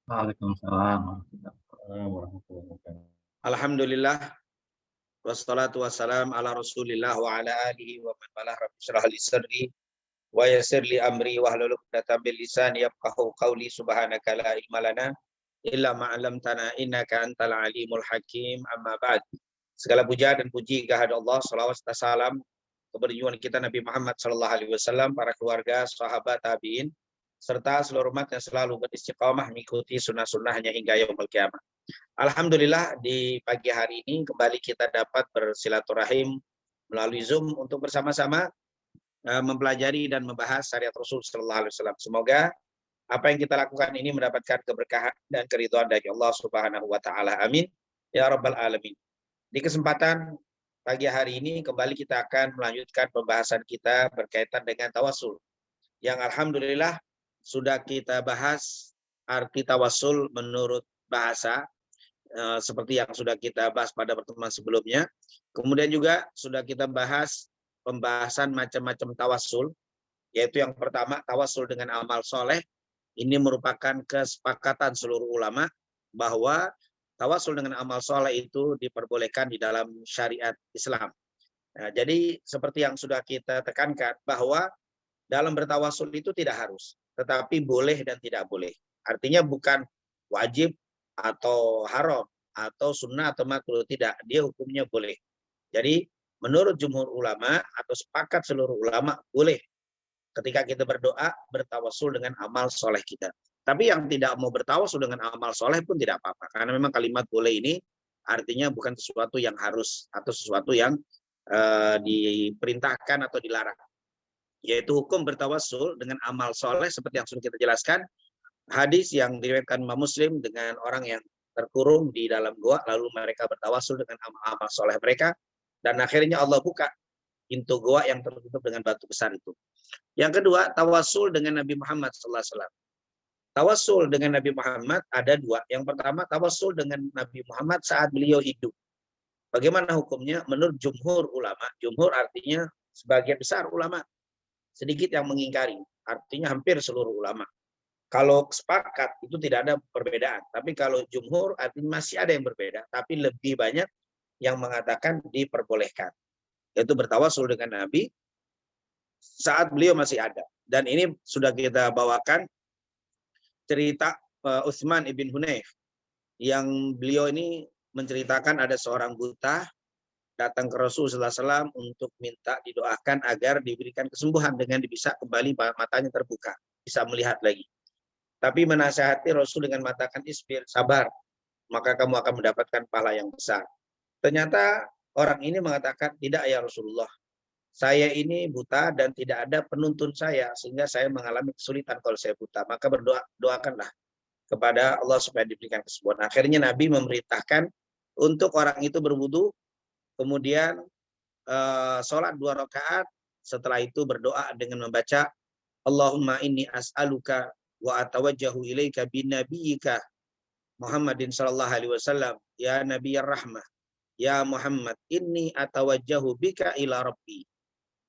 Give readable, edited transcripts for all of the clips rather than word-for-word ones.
Waalaikumsalam warahmatullahi wabarakatuh. Alhamdulillah wassalatu wassalam ala Rasulillah wa ala alihi wa man walah. Rabbi shrah li sadri wa yassir li amri wahlul 'uqdatam min lisani yafqahu qawli. Subhanaka la ilma lana illa ma 'allamtana innaka antal alimul hakim. Amma ba'd. Segala puja dan puji kehadirat Allah, salawat serta salam kepada junjungan kita Nabi Muhammad sallallahu alaihi wasallam, para keluarga, sahabat, tabi'in, serta seluruh umat yang selalu beristiqamah mengikuti sunnah-sunnahnya hingga yaumul qiyamah. Alhamdulillah di pagi hari ini kembali kita dapat bersilaturahim melalui Zoom untuk bersama-sama mempelajari dan membahas syariat Rasul Sallallahu Alaihi Wasallam. Semoga apa yang kita lakukan ini mendapatkan keberkahan dan keridhaan dari Allah Subhanahu Wa Taala. Amin ya Rabbal Alamin. Di kesempatan pagi hari ini kembali kita akan melanjutkan pembahasan kita berkaitan dengan tawasul, yang alhamdulillah sudah kita bahas arti tawasul menurut bahasa, seperti yang sudah kita bahas pada pertemuan sebelumnya. Kemudian juga sudah kita bahas pembahasan macam-macam tawasul, yaitu yang pertama tawasul dengan amal soleh. Ini merupakan kesepakatan seluruh ulama bahwa tawasul dengan amal soleh itu diperbolehkan di dalam syariat Islam. Nah, jadi seperti yang sudah kita tekankan bahwa dalam bertawasul itu tidak harus, tetapi boleh dan tidak boleh. Artinya bukan wajib atau haram atau sunnah atau makruh, tidak, dia hukumnya boleh. Jadi menurut jumhur ulama atau sepakat seluruh ulama boleh ketika kita berdoa bertawasul dengan amal soleh kita. Tapi yang tidak mau bertawasul dengan amal soleh pun tidak apa-apa, karena memang kalimat boleh ini artinya bukan sesuatu yang harus atau sesuatu yang diperintahkan atau dilarang, yaitu hukum bertawasul dengan amal soleh seperti yang sudah kita jelaskan. Hadis yang diriwayatkan Imam Muslim dengan orang yang terkurung di dalam gua, lalu mereka bertawasul dengan amal-amal soleh mereka, dan akhirnya Allah buka pintu gua yang tertutup dengan batu besar itu. Yang kedua, tawasul dengan Nabi Muhammad SAW. Tawasul dengan Nabi Muhammad ada dua. Yang pertama, tawasul dengan Nabi Muhammad saat beliau hidup. Bagaimana hukumnya? Menurut jumhur ulama, jumhur artinya sebagian besar ulama, sedikit yang mengingkari, artinya hampir seluruh ulama. Kalau sepakat itu tidak ada perbedaan, tapi kalau jumhur artinya masih ada yang berbeda, tapi lebih banyak yang mengatakan diperbolehkan, yaitu bertawasul dengan Nabi saat beliau masih ada. Dan ini sudah kita bawakan cerita Utsman ibn Hunayf, yang beliau ini menceritakan ada seorang buta datang ke Rasulullah SAW untuk minta didoakan agar diberikan kesembuhan dengan bisa kembali matanya terbuka, bisa melihat lagi. Tapi menasihati Rasul dengan mengatakan isbir, sabar, maka kamu akan mendapatkan pahala yang besar. Ternyata orang ini mengatakan, tidak ya Rasulullah, saya ini buta dan tidak ada penuntun saya, sehingga saya mengalami kesulitan kalau saya buta. Maka doakanlah kepada Allah supaya diberikan kesembuhan. Akhirnya Nabi memerintahkan untuk orang itu berwudu, kemudian sholat 2 rakaat, setelah itu berdoa dengan membaca Allahumma inni as'aluka wa atawajjahu ilaika bin nabiyyika Muhammadin sallallahu alaihi wasallam ya nabiyyar rahmah ya Muhammad inni atawajjahu bika ila rabbi.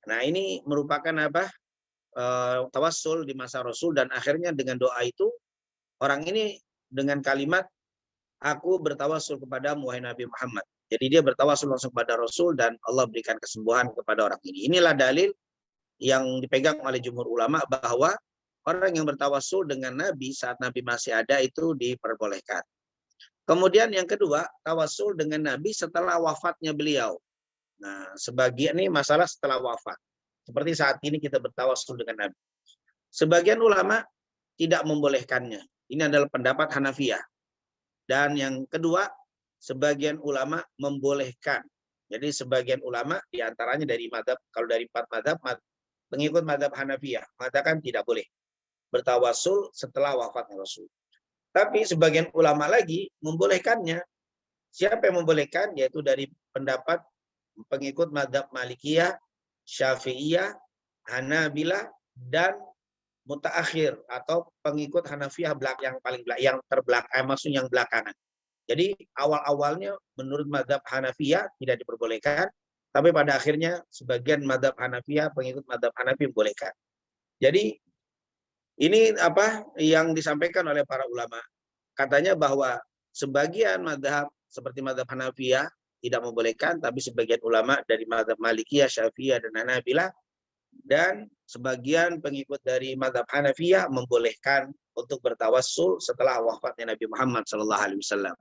Nah, ini merupakan apa? Tawassul di masa Rasul, dan akhirnya dengan doa itu orang ini dengan kalimat aku bertawassul kepadamu wahai Nabi Muhammad. Jadi dia bertawassul langsung kepada Rasul dan Allah berikan kesembuhan kepada orang ini. Inilah dalil yang dipegang oleh jumhur ulama bahwa orang yang bertawassul dengan Nabi saat Nabi masih ada itu diperbolehkan. Kemudian yang kedua, tawassul dengan Nabi setelah wafatnya beliau. Nah, sebagian ini masalah setelah wafat. Seperti saat ini kita bertawassul dengan Nabi. Sebagian ulama tidak membolehkannya. Ini adalah pendapat Hanafiyah. Dan yang kedua, sebagian ulama membolehkan. Jadi sebagian ulama diantaranya dari madhab, kalau dari 4 madhab, pengikut madhab Hanafiyah mengatakan tidak boleh bertawassul setelah wafatnya Rasul. Tapi sebagian ulama lagi membolehkannya. Siapa yang membolehkan? Yaitu dari pendapat pengikut madhab Malikiyah, Syafi'iyah, Hanabilah, dan mutaakhir atau pengikut Hanafiyah yang paling yang terbelakang, maksudnya yang belakangan. Jadi awal-awalnya menurut madhab Hanafiyah tidak diperbolehkan, tapi pada akhirnya sebagian madhab Hanafiyah, pengikut madhab Hanafi membolehkan. Jadi ini apa yang disampaikan oleh para ulama. katanya bahwa sebagian madhab seperti madhab Hanafiyah tidak membolehkan, tapi sebagian ulama dari madhab Malikiyah, Syafi'iyah, dan Hanabilah, dan sebagian pengikut dari madhab Hanafiyah membolehkan untuk bertawassul setelah wafatnya Nabi Muhammad SAW.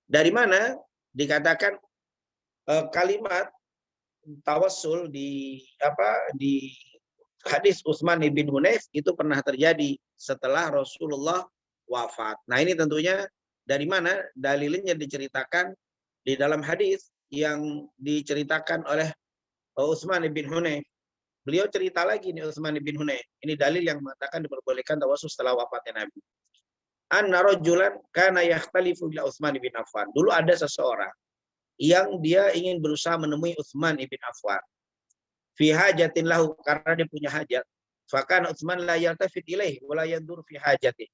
Dari mana dikatakan kalimat tawassul di hadis Utsman bin Hunayf itu pernah terjadi setelah Rasulullah wafat. Nah, ini tentunya dari mana dalilnya diceritakan di dalam hadis yang diceritakan oleh Utsman bin Hunayf. Beliau cerita lagi nih, Utsman bin Hunayf. Ini dalil yang mengatakan diperbolehkan tawassul setelah wafatnya Nabi. Anna rajulan kana yakhtalifu ila Utsman bin Affan. Dulu ada seseorang yang dia ingin berusaha menemui Utsman bin Affan. Fi hajatin lahu, karena dia punya hajat. Fakana Utsman la yaltafit ilaih wa la yandur fi hajati.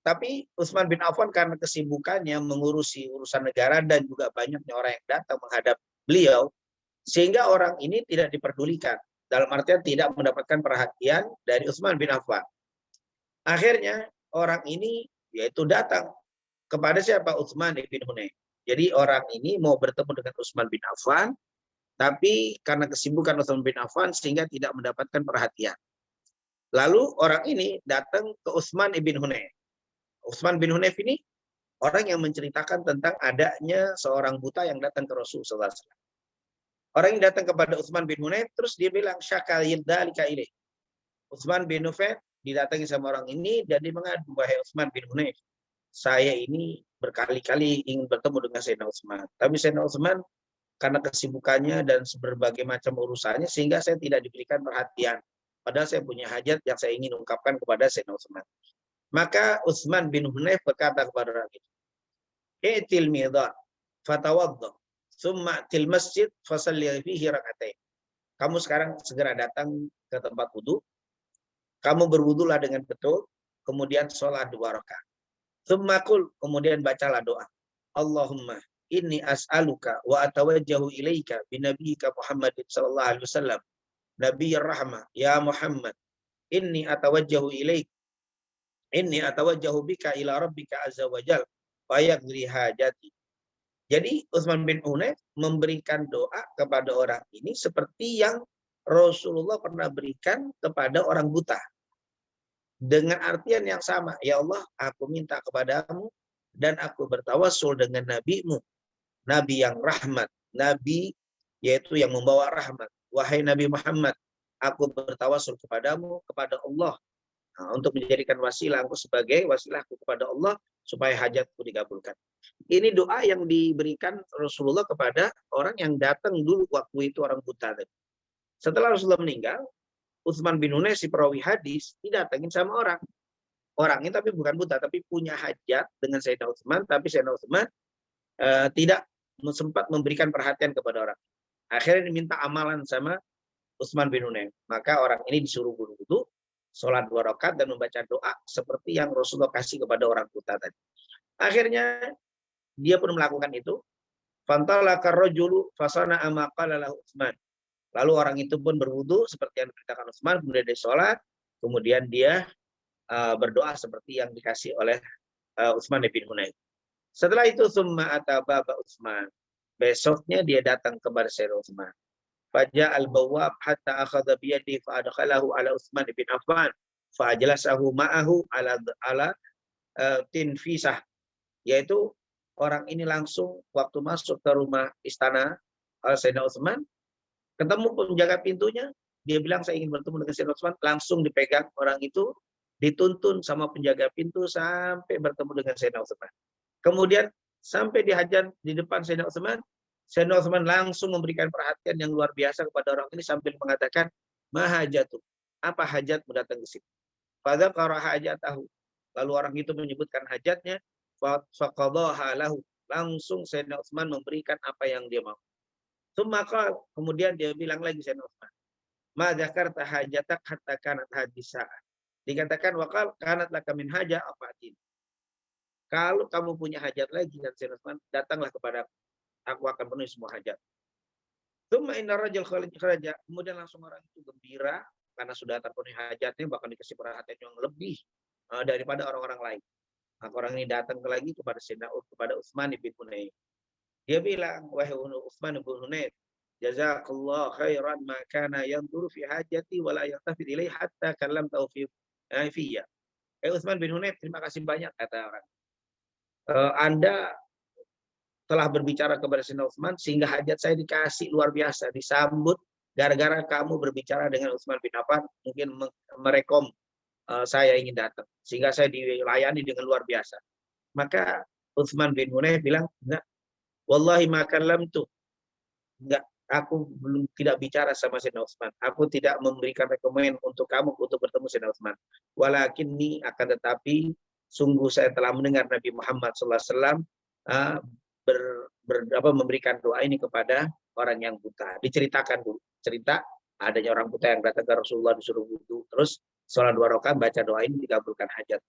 Tapi Utsman bin Affan karena kesibukannya mengurusi urusan negara dan juga banyaknya orang yang datang menghadap beliau, sehingga orang ini tidak diperdulikan. Dalam artian tidak mendapatkan perhatian dari Utsman bin Affan. Akhirnya orang ini yaitu datang kepada siapa? Utsman bin Hunayf. Jadi orang ini mau bertemu dengan Utsman bin Affan, tapi karena kesibukan Utsman bin Affan sehingga tidak mendapatkan perhatian. Lalu orang ini datang ke Utsman bin Hunayf. Utsman bin Hunayf ini orang yang menceritakan tentang adanya seorang buta yang datang ke Rasulullah SAW. Orang yang datang kepada Utsman bin Hunayf, terus dia bilang, syakal dzalika ilaih. Utsman bin Hunayf didatangi sama orang ini dan dia mengadu, wahai Utsman bin Hunayf, saya ini berkali-kali ingin bertemu dengan Sayyidina Utsman, tapi Sayyidina Utsman karena kesibukannya dan berbagai macam urusannya sehingga saya tidak diberikan perhatian. Padahal saya punya hajat yang saya ingin ungkapkan kepada Sayyidina Utsman. Maka Utsman bin Hunayf berkata kepada orang itu, "I'til midha fatawadda, tsumma til masjid fasalli fihi rak'atain." Kamu sekarang segera datang ke tempat wudu, kamu berwudulah dengan betul, kemudian sholat 2 rakaat. Tsumma qul, kemudian bacalah doa. Allahumma inni as'aluka wa atawajjahu ilaika binabiyyika Muhammadin sallallahu alaihi wasallam, nabiyyir rahmah, ya Muhammad, inni atawajjahu ilaik, inni atawajjahu bika ila rabbika azza wa jalla fa yaqdi hajati. Jadi Utsman bin Hunayf memberikan doa kepada orang ini seperti yang Rasulullah pernah berikan kepada orang buta. Dengan artian yang sama, ya Allah, aku minta kepadamu dan aku bertawassul dengan nabimu, nabi yang rahmat, nabi yaitu yang membawa rahmat. Wahai Nabi Muhammad, aku bertawassul kepadamu, kepada Allah, untuk menjadikan wasilah aku sebagai wasilahku kepada Allah supaya hajatku dikabulkan. Ini doa yang diberikan Rasulullah kepada orang yang datang dulu waktu itu orang buta. Setelah Rasulullah meninggal, Utsman bin Hunayf si perawi hadis didatengin sama orang. Orangnya tapi bukan buta, tapi punya hajat dengan Sayyidina Utsman, tapi Sayyidina Utsman tidak sempat memberikan perhatian kepada orang. Akhirnya diminta amalan sama Utsman bin Hunayf. Maka orang ini disuruh wudu, sholat 2 rakaat dan membaca doa seperti yang Rasulullah kasih kepada orang buta tadi. Akhirnya dia pun melakukan itu. Fantalaka rajulu fasana ama qala lahu Utsman. Lalu orang itu pun berwudu seperti yang diberitakan Utsman, kemudian dia sholat, kemudian dia berdoa seperti yang dikasih oleh Utsman bin Hunayf. Setelah itu summa ataba Utsman. Besoknya dia datang kepada Sayyidina Utsman. Faja al-bawwab hatta akhadha bi yadihi fa adkhalahu ala Utsman bin Affan fa ajlasahu ma'ahu ala tinfisah. Yaitu orang ini langsung waktu masuk ke rumah istana Sayyidina Utsman, ketemu penjaga pintunya, dia bilang saya ingin bertemu dengan Sayyidina Utsman, langsung dipegang orang itu, dituntun sama penjaga pintu sampai bertemu dengan Sayyidina Utsman. Kemudian sampai dihajat di depan Sayyidina Utsman langsung memberikan perhatian yang luar biasa kepada orang ini sambil mengatakan, "Mahajatu, apa hajatmu datang ke sini?" Pada qara hajatahu. Lalu orang itu menyebutkan hajatnya, faqadaha lahu. Langsung Sayyidina Utsman memberikan apa yang dia mau. Kemudian dia bilang lagi Sayyidina Utsman, "Ma dzakarta hajatak hatta kanat hadisa." Dikatakan waqal kanat laka min haja afatin. Kalau kamu punya hajat lagi dan Sayyidina Utsman, datanglah kepada aku akan penuhi semua hajat. Tsumma inna rajul kharaja. Kemudian langsung orang itu gembira karena sudah terpenuhi hajatnya, bahkan dikasih perhatian yang lebih daripada orang-orang lain. Maka orang ini datang lagi kepada Utsman bin Hunain. Dia bilang, wahai Utsman bin Hunain, jazakallah khairan ma kana yanzuru fi hajati wa la yaltafit ilai hatta kallamtahu fiyya. Utsman bin Hunain, terima kasih banyak, kata orang. Anda telah berbicara kepada Sayyidina Utsman sehingga hajat saya dikasih luar biasa, disambut gara-gara kamu berbicara dengan Utsman bin Affan, mungkin merekom saya ingin datang sehingga saya dilayani dengan luar biasa. Maka Utsman bin Hunain bilang, enggak, wallahi ma kallamtu, enggak, aku tidak bicara sama Sayyidina Utsman. Aku tidak memberikan rekomend untuk kamu untuk bertemu Sayyidina Utsman. Walakinni, akan tetapi sungguh saya telah mendengar Nabi Muhammad SAW memberikan doa ini kepada orang yang buta. Diceritakan dulu, cerita adanya orang buta yang datang ke Rasulullah disuruh wudu, terus sholat 2 rakaat baca doa ini dikabulkan hajat.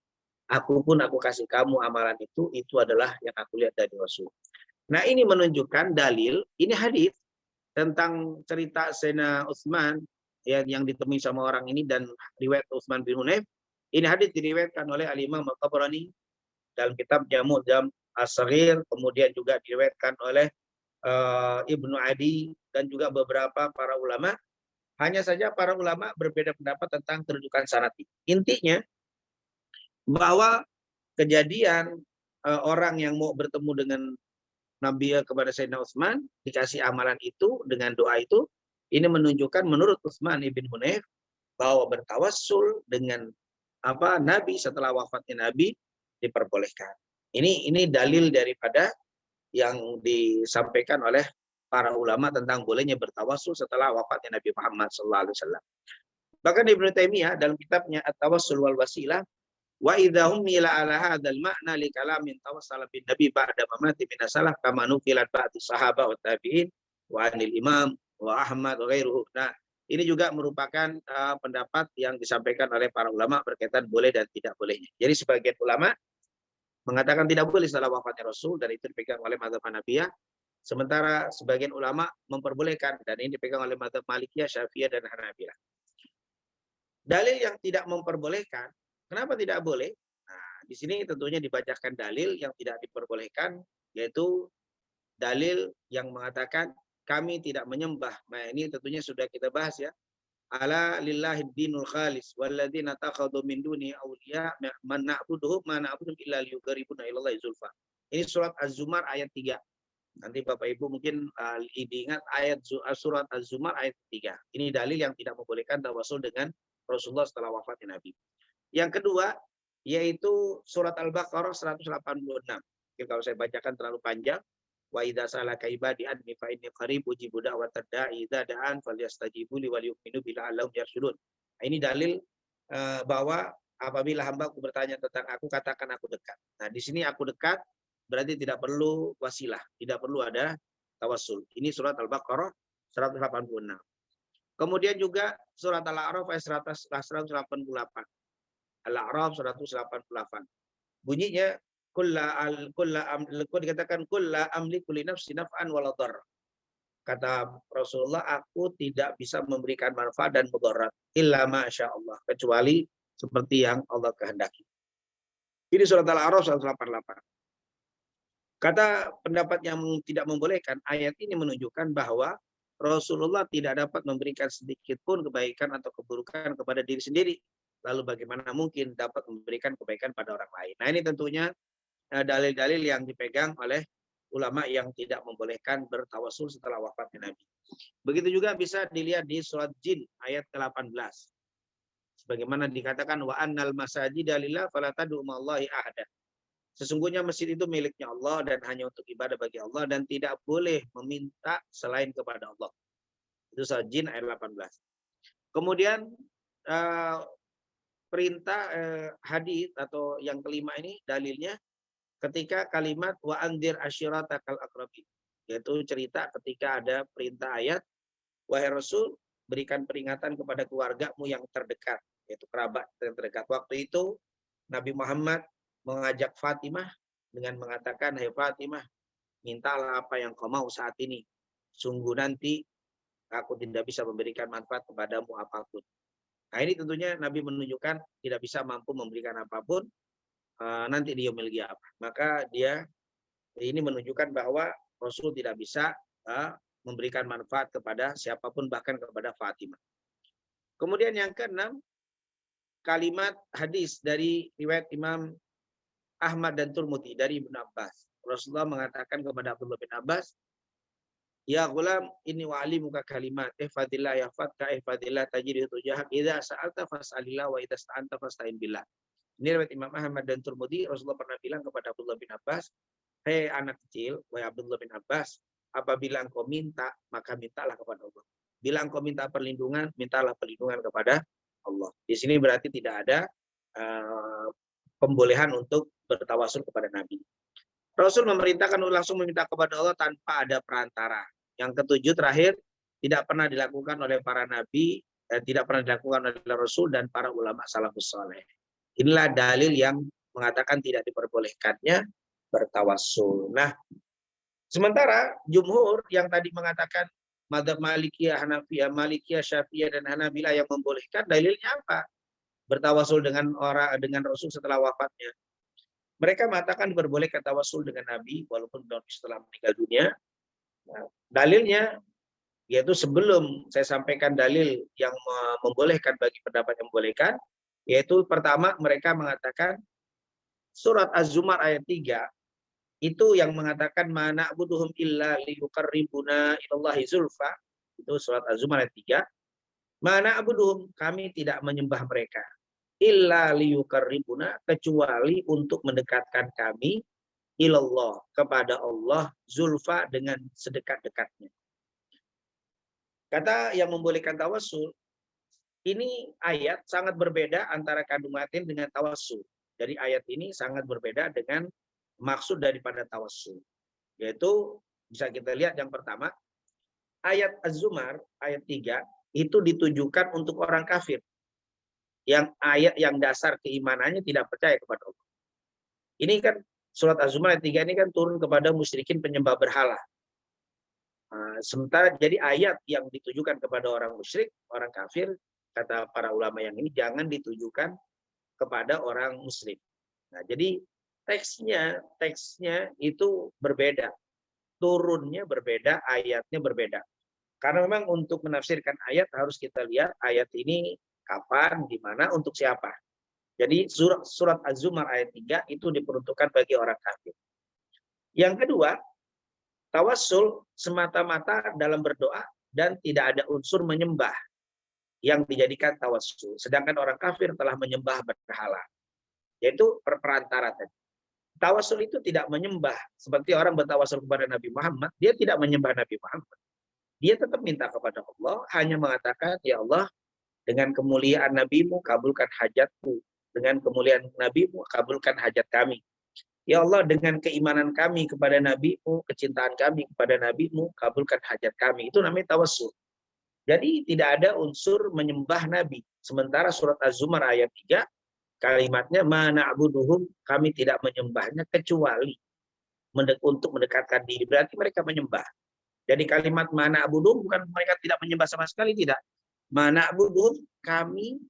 Aku kasih kamu amalan itu adalah yang aku lihat dari Rasul. Nah, ini menunjukkan dalil, ini hadis tentang cerita Sayyidina Utsman yang ditemui sama orang ini dan riwayat Utsman bin Hunain. Ini hadis diriwayatkan oleh Al-Imam At-Tabrani dalam kitab Mu'jam As-Saghir, kemudian juga diriwayatkan oleh Ibnu Adi dan juga beberapa para ulama. Hanya saja para ulama berbeda pendapat tentang kedudukan sanad. Intinya bahwa kejadian orang yang mau bertemu dengan Nabi kepada Sayyidina Utsman dikasih amalan itu dengan doa itu, ini menunjukkan menurut Utsman ibn Hunain bahwa bertawassul dengan Nabi setelah wafatnya Nabi diperbolehkan. Ini dalil daripada yang disampaikan oleh para ulama tentang bolehnya bertawassul setelah wafatnya Nabi Muhammad SAW. Bahkan Ibnu Taimiyah dalam kitabnya At-Tawassul wal Wasilah, wa idza humila ala hadzal ma'na li kalamin tawassala bin nabi ba'da mamati min salaf kama nuqilat ba'd sahabah wa tabi'in wa anil imam wa Ahmad wa ghairuhu. Nah, ini juga merupakan pendapat yang disampaikan oleh para ulama berkaitan boleh dan tidak bolehnya. Jadi sebagian ulama mengatakan tidak boleh setelah wafatnya Rasul, dan itu dipegang oleh mazhab Hanafiyah. Sementara sebagian ulama memperbolehkan, dan ini dipegang oleh mazhab Malikiyah, Syafi'iyah, dan Hanabilah. Dalil yang tidak memperbolehkan, kenapa tidak boleh? Nah, di sini tentunya dibacakan dalil yang tidak diperbolehkan, yaitu dalil yang mengatakan kami tidak menyembah. Nah, ini tentunya sudah kita bahas ya. Ala lillahi dinul khalis walladzina takhadhu min duni awliya man na'buduhum ma na'budu illa liyuqarribuna ilallahi zulfa. Ini surat Az-Zumar ayat 3. Nanti Bapak Ibu mungkin diingat ayat surat Az-Zumar ayat 3. Ini dalil yang tidak membolehkan tawasul dengan Rasulullah setelah wafatnya Nabi. Yang kedua yaitu surat Al-Baqarah 186. Mungkin kalau saya bacakan terlalu panjang. Wa idza salaka ibadi anni fa inni qarib ujibu da'watad da'i idza da'an falyastajibu li wal yu'minu bila allahum yarshudun. Ini dalil bahwa apabila hambaku bertanya tentang aku, katakan aku dekat. Nah, di sini aku dekat berarti tidak perlu wasilah, tidak perlu ada tawassul. Ini surat Al-Baqarah 186. Kemudian juga surat Al-A'raf ayat 188. Al-A'raf 188. Bunyinya dikatakan kulla amliku li nafsi naf'an wala dharr. Kata Rasulullah, aku tidak bisa memberikan manfaat dan mudarat illa masya Allah, kecuali seperti yang Allah kehendaki. Ini surat Al-A'raf 188. Kata pendapat yang tidak membolehkan, ayat ini menunjukkan bahwa Rasulullah tidak dapat memberikan sedikit pun kebaikan atau keburukan kepada diri sendiri. Lalu bagaimana mungkin dapat memberikan kebaikan pada orang lain? Nah, ini tentunya dalil-dalil yang dipegang oleh ulama yang tidak membolehkan bertawassul setelah wafatnya Nabi. Begitu juga bisa dilihat di surat Jin ayat ke-18. Sebagaimana dikatakan wa annal masajida lillah fala tad'u ma'allahi ahada. Sesungguhnya masjid itu miliknya Allah dan hanya untuk ibadah bagi Allah dan tidak boleh meminta selain kepada Allah. Itu surat Jin ayat 18. Kemudian perintah hadis atau yang kelima ini dalilnya ketika kalimat wa anzir asyiratakal aqrabin, yaitu cerita ketika ada perintah ayat wahai Rasul berikan peringatan kepada keluargamu yang terdekat, yaitu kerabat yang terdekat. Waktu itu Nabi Muhammad mengajak Fatimah dengan mengatakan, hai Fatimah, mintalah apa yang kau mau saat ini. Sungguh nanti aku tidak bisa memberikan manfaat kepadamu apapun. Nah, ini tentunya Nabi menunjukkan tidak bisa mampu memberikan apapun. nanti di yaumil qiyamah. Maka dia ini menunjukkan bahwa Rasul tidak bisa memberikan manfaat kepada siapapun, bahkan kepada Fatimah. Kemudian yang keenam, kalimat hadis dari riwayat Imam Ahmad dan Turmudi dari Ibnu Abbas. Rasulullah mengatakan kepada Abdullah bin Abbas, "Ya gulam, ini wa'alimuka kalimat, ihfadillah yahfadka, ihfadillah tajidhu tujahak, idza sa'alta fas'alillah wa idza sta'anta fasta'in billah." Ini riwayat Imam Ahmad dan Turmudi. Rasulullah pernah bilang kepada Abdullah bin Abbas, "Hei anak kecil, wahai Abdullah bin Abbas, apabila engkau minta, maka mintalah kepada Allah. Bila engkau minta perlindungan, mintalah perlindungan kepada Allah." Di sini berarti tidak ada pembolehan untuk bertawasul kepada Nabi. Rasul memerintahkan langsung meminta kepada Allah tanpa ada perantara. Yang ketujuh terakhir, tidak pernah dilakukan oleh para nabi, tidak pernah dilakukan oleh Rasul dan para ulama salafus saleh. Inilah dalil yang mengatakan tidak diperbolehkannya bertawasul. Nah, sementara jumhur yang tadi mengatakan madzhab Malikiyah, Hanafiyah, Malikiyah, Syafi'iyah dan Hanabilah yang membolehkan, dalilnya apa? Bertawasul dengan Rasul setelah wafatnya. Mereka mengatakan diperbolehkan tawasul dengan Nabi walaupun setelah meninggal dunia. Nah, dalilnya yaitu sebelum saya sampaikan dalil yang membolehkan bagi pendapat yang membolehkan, yaitu pertama mereka mengatakan surat Az-Zumar ayat 3 itu yang mengatakan mana abuduhum illa liyuqarribuna ilallahi zulfa. Itu surat Az-Zumar ayat 3. Mana abuduhum, kami tidak menyembah mereka illa liyuqarribuna, kecuali untuk mendekatkan kami ilallah, kepada Allah, zulfa, dengan sedekat-dekatnya. Kata yang membolehkan tawasul, ini ayat sangat berbeda antara kandung matin dengan tawasul. Jadi ayat ini sangat berbeda dengan maksud daripada tawasul. Yaitu bisa kita lihat yang pertama, ayat Az-Zumar ayat 3 itu ditujukan untuk orang kafir. Yang ayat yang dasar keimanannya tidak percaya kepada Allah. Ini kan surat Az-Zumar ayat 3 ini kan turun kepada musyrikin penyembah berhala. Sementara jadi ayat yang ditujukan kepada orang musyrik, orang kafir, kata para ulama yang ini jangan ditujukan kepada orang muslim. Nah, jadi teksnya itu berbeda. Turunnya berbeda, ayatnya berbeda. Karena memang untuk menafsirkan ayat harus kita lihat ayat ini kapan, di mana, untuk siapa. Jadi surat Az-Zumar ayat 3 itu diperuntukkan bagi orang kafir. Yang kedua, tawassul semata-mata dalam berdoa dan tidak ada unsur menyembah yang dijadikan tawassul. Sedangkan orang kafir telah menyembah berhala. Yaitu perantara tadi. Tawassul itu tidak menyembah. Seperti orang bertawassul kepada Nabi Muhammad, dia tidak menyembah Nabi Muhammad. Dia tetap minta kepada Allah, hanya mengatakan, "Ya Allah, dengan kemuliaan Nabi-Mu, kabulkan hajatku. Dengan kemuliaan Nabi-Mu, kabulkan hajat kami. Ya Allah, dengan keimanan kami kepada Nabi-Mu, kecintaan kami kepada Nabi-Mu, kabulkan hajat kami." Itu namanya tawassul. Jadi tidak ada unsur menyembah Nabi. Sementara surat Az-Zumar ayat 3, kalimatnya, "Mana abuduhum, kami tidak menyembahnya kecuali untuk mendekatkan diri." Berarti mereka menyembah. Jadi kalimat mana abuduhum bukan mereka tidak menyembah sama sekali, tidak. Mana abuduhum, kami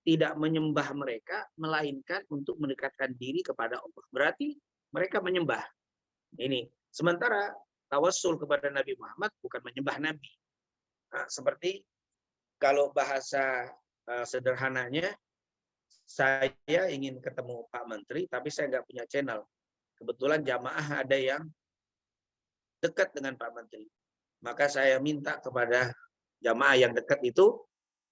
tidak menyembah mereka, melainkan untuk mendekatkan diri kepada Allah. Berarti mereka menyembah. Ini. Sementara tawassul kepada Nabi Muhammad bukan menyembah Nabi. Nah, seperti kalau bahasa sederhananya, saya ingin ketemu Pak Menteri, tapi saya nggak punya channel. Kebetulan jamaah ada yang dekat dengan Pak Menteri. Maka saya minta kepada jamaah yang dekat itu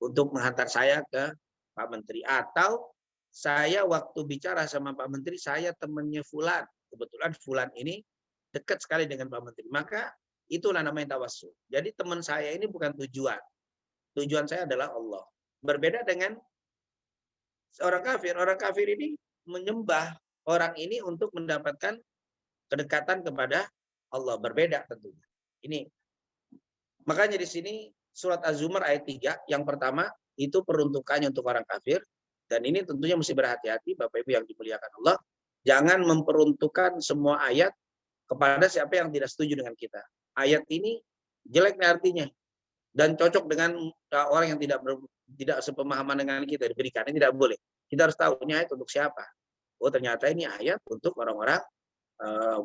untuk menghantar saya ke Pak Menteri. Atau saya waktu bicara sama Pak Menteri, saya temannya Fulan. Kebetulan Fulan ini dekat sekali dengan Pak Menteri. Maka itulah namanya tawassul. Jadi teman saya ini bukan tujuan. Tujuan saya adalah Allah. Berbeda dengan orang kafir. Orang kafir ini menyembah orang ini untuk mendapatkan kedekatan kepada Allah. Berbeda tentunya. Ini. Makanya di sini surat Az-Zumar ayat 3 yang pertama itu peruntukannya untuk orang kafir, dan ini tentunya mesti berhati-hati Bapak Ibu yang dimuliakan Allah, jangan memperuntukkan semua ayat kepada siapa yang tidak setuju dengan kita. Ayat ini jelek artinya dan cocok dengan orang yang tidak sepemahaman dengan kita diberikan, ini tidak boleh. Kita harus tahu ini ayat untuk siapa. oh ternyata ini ayat untuk orang-orang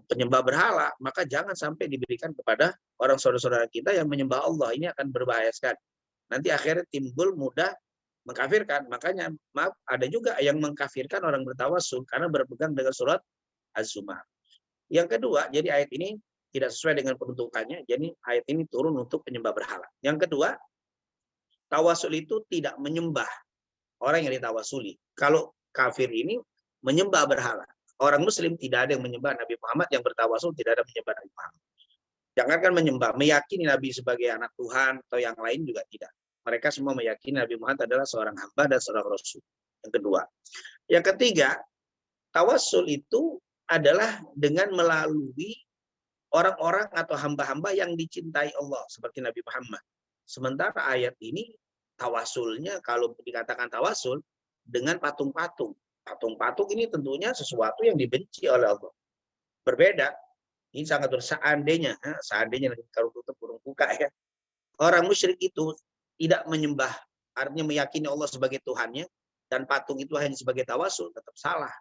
penyembah berhala, maka jangan sampai diberikan kepada orang saudara-saudara kita yang menyembah Allah. Ini akan berbahaya sekali. Nanti akhirnya timbul mudah mengkafirkan. Makanya maaf, ada juga yang mengkafirkan orang bertawasul karena berpegang dengan surat Az-Zumar. Yang kedua, jadi ayat ini tidak sesuai dengan peruntukannya. Jadi ayat ini turun untuk penyembah berhala. Yang kedua, tawasul itu tidak menyembah orang yang ditawasuli. Kalau kafir ini menyembah berhala. Orang muslim tidak ada yang menyembah Nabi Muhammad, yang bertawasul tidak ada menyembah Nabi Muhammad. Jangankan menyembah, meyakini Nabi sebagai anak Tuhan atau yang lain juga tidak. Mereka semua meyakini Nabi Muhammad adalah seorang hamba dan seorang rasul. Yang kedua. Yang ketiga, tawasul itu adalah dengan melalui orang-orang atau hamba-hamba yang dicintai Allah seperti Nabi Muhammad. Sementara ayat ini tawasulnya, kalau dikatakan tawasul, dengan patung-patung. Patung-patung ini tentunya sesuatu yang dibenci oleh Allah. Berbeda. Ini sangat seandainya kalau tutup burung buka ya. Orang musyrik itu tidak menyembah, artinya meyakini Allah sebagai Tuhannya, dan patung itu hanya sebagai tawasul, tetap salah.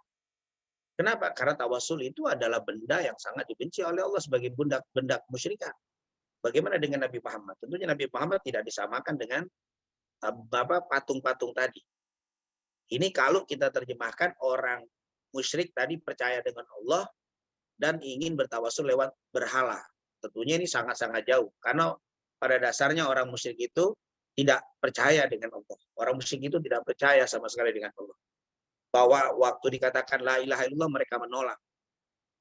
Kenapa? Karena tawasul itu adalah benda yang sangat dibenci oleh Allah sebagai benda musyrikan. Bagaimana dengan Nabi Muhammad? Tentunya Nabi Muhammad tidak disamakan dengan patung-patung tadi. Ini kalau kita terjemahkan orang musyrik tadi percaya dengan Allah dan ingin bertawasul lewat berhala. Tentunya ini sangat-sangat jauh. Karena pada dasarnya orang musyrik itu tidak percaya dengan Allah. Orang musyrik itu tidak percaya sama sekali dengan Allah. Bahwa waktu dikatakan la ilaha illallah mereka menolak.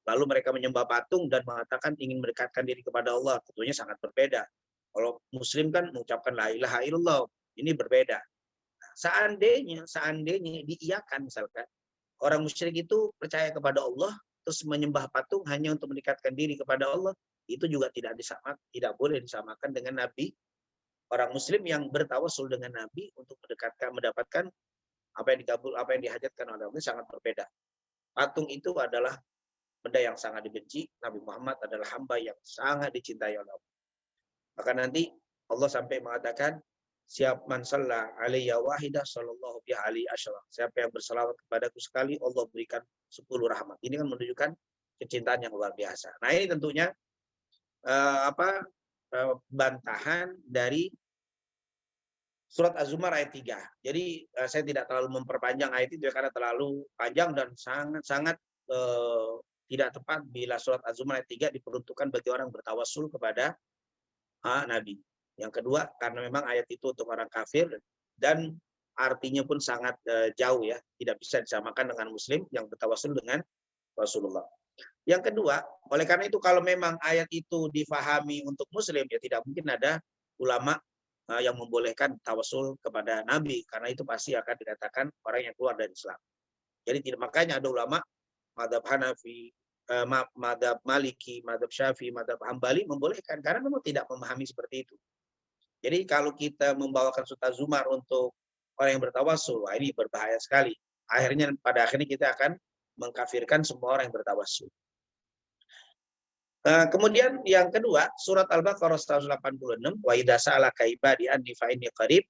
Lalu mereka menyembah patung dan mengatakan ingin mendekatkan diri kepada Allah. Tentunya sangat berbeda. Kalau muslim kan mengucapkan la ilaha illallah. Ini berbeda. Seandainya diiyakan misalkan, orang musyrik itu percaya kepada Allah, terus menyembah patung hanya untuk mendekatkan diri kepada Allah, itu juga tidak boleh disamakan dengan Nabi. Orang muslim yang bertawasul dengan Nabi untuk mendapatkan apa yang dihajatkan oleh Allah sangat berbeda. Patung itu adalah benda yang sangat dibenci. Nabi Muhammad adalah hamba yang sangat dicintai oleh Allah. Maka nanti Allah sampai mengatakan, siapa man shalla alayya wahidah sallallahu biha alaihi asyara. Siapa yang berselawat kepadaku sekali, Allah berikan 10 rahmat. Ini kan menunjukkan kecintaan yang luar biasa. Nah, ini tentunya bantahan dari surat Az-Zumar ayat 3. Jadi saya tidak terlalu memperpanjang ayat itu karena terlalu panjang dan sangat-sangat tidak tepat bila surat Az-Zumar ayat 3 diperuntukkan bagi orang bertawasul kepada Nabi. Yang kedua, karena memang ayat itu untuk orang kafir dan artinya pun sangat jauh ya, tidak bisa disamakan dengan muslim yang bertawasul dengan Rasulullah. Yang kedua, oleh karena itu kalau memang ayat itu difahami untuk muslim, ya tidak mungkin ada ulama yang membolehkan tawasul kepada Nabi, karena itu pasti akan dikatakan orang yang keluar dari Islam. Jadi makanya ada ulama mazhab Hanafi, mazhab Maliki, mazhab Syafi'i, mazhab Hambali membolehkan karena memang tidak memahami seperti itu. Jadi kalau kita membawakan surat Az-Zumar untuk orang yang bertawasul, wah ini berbahaya sekali. Pada akhirnya kita akan mengkafirkan semua orang yang bertawasul. Kemudian yang kedua, surat Al-Baqarah 186, wa idza sa'alaka ibadi anni fa inni qarib,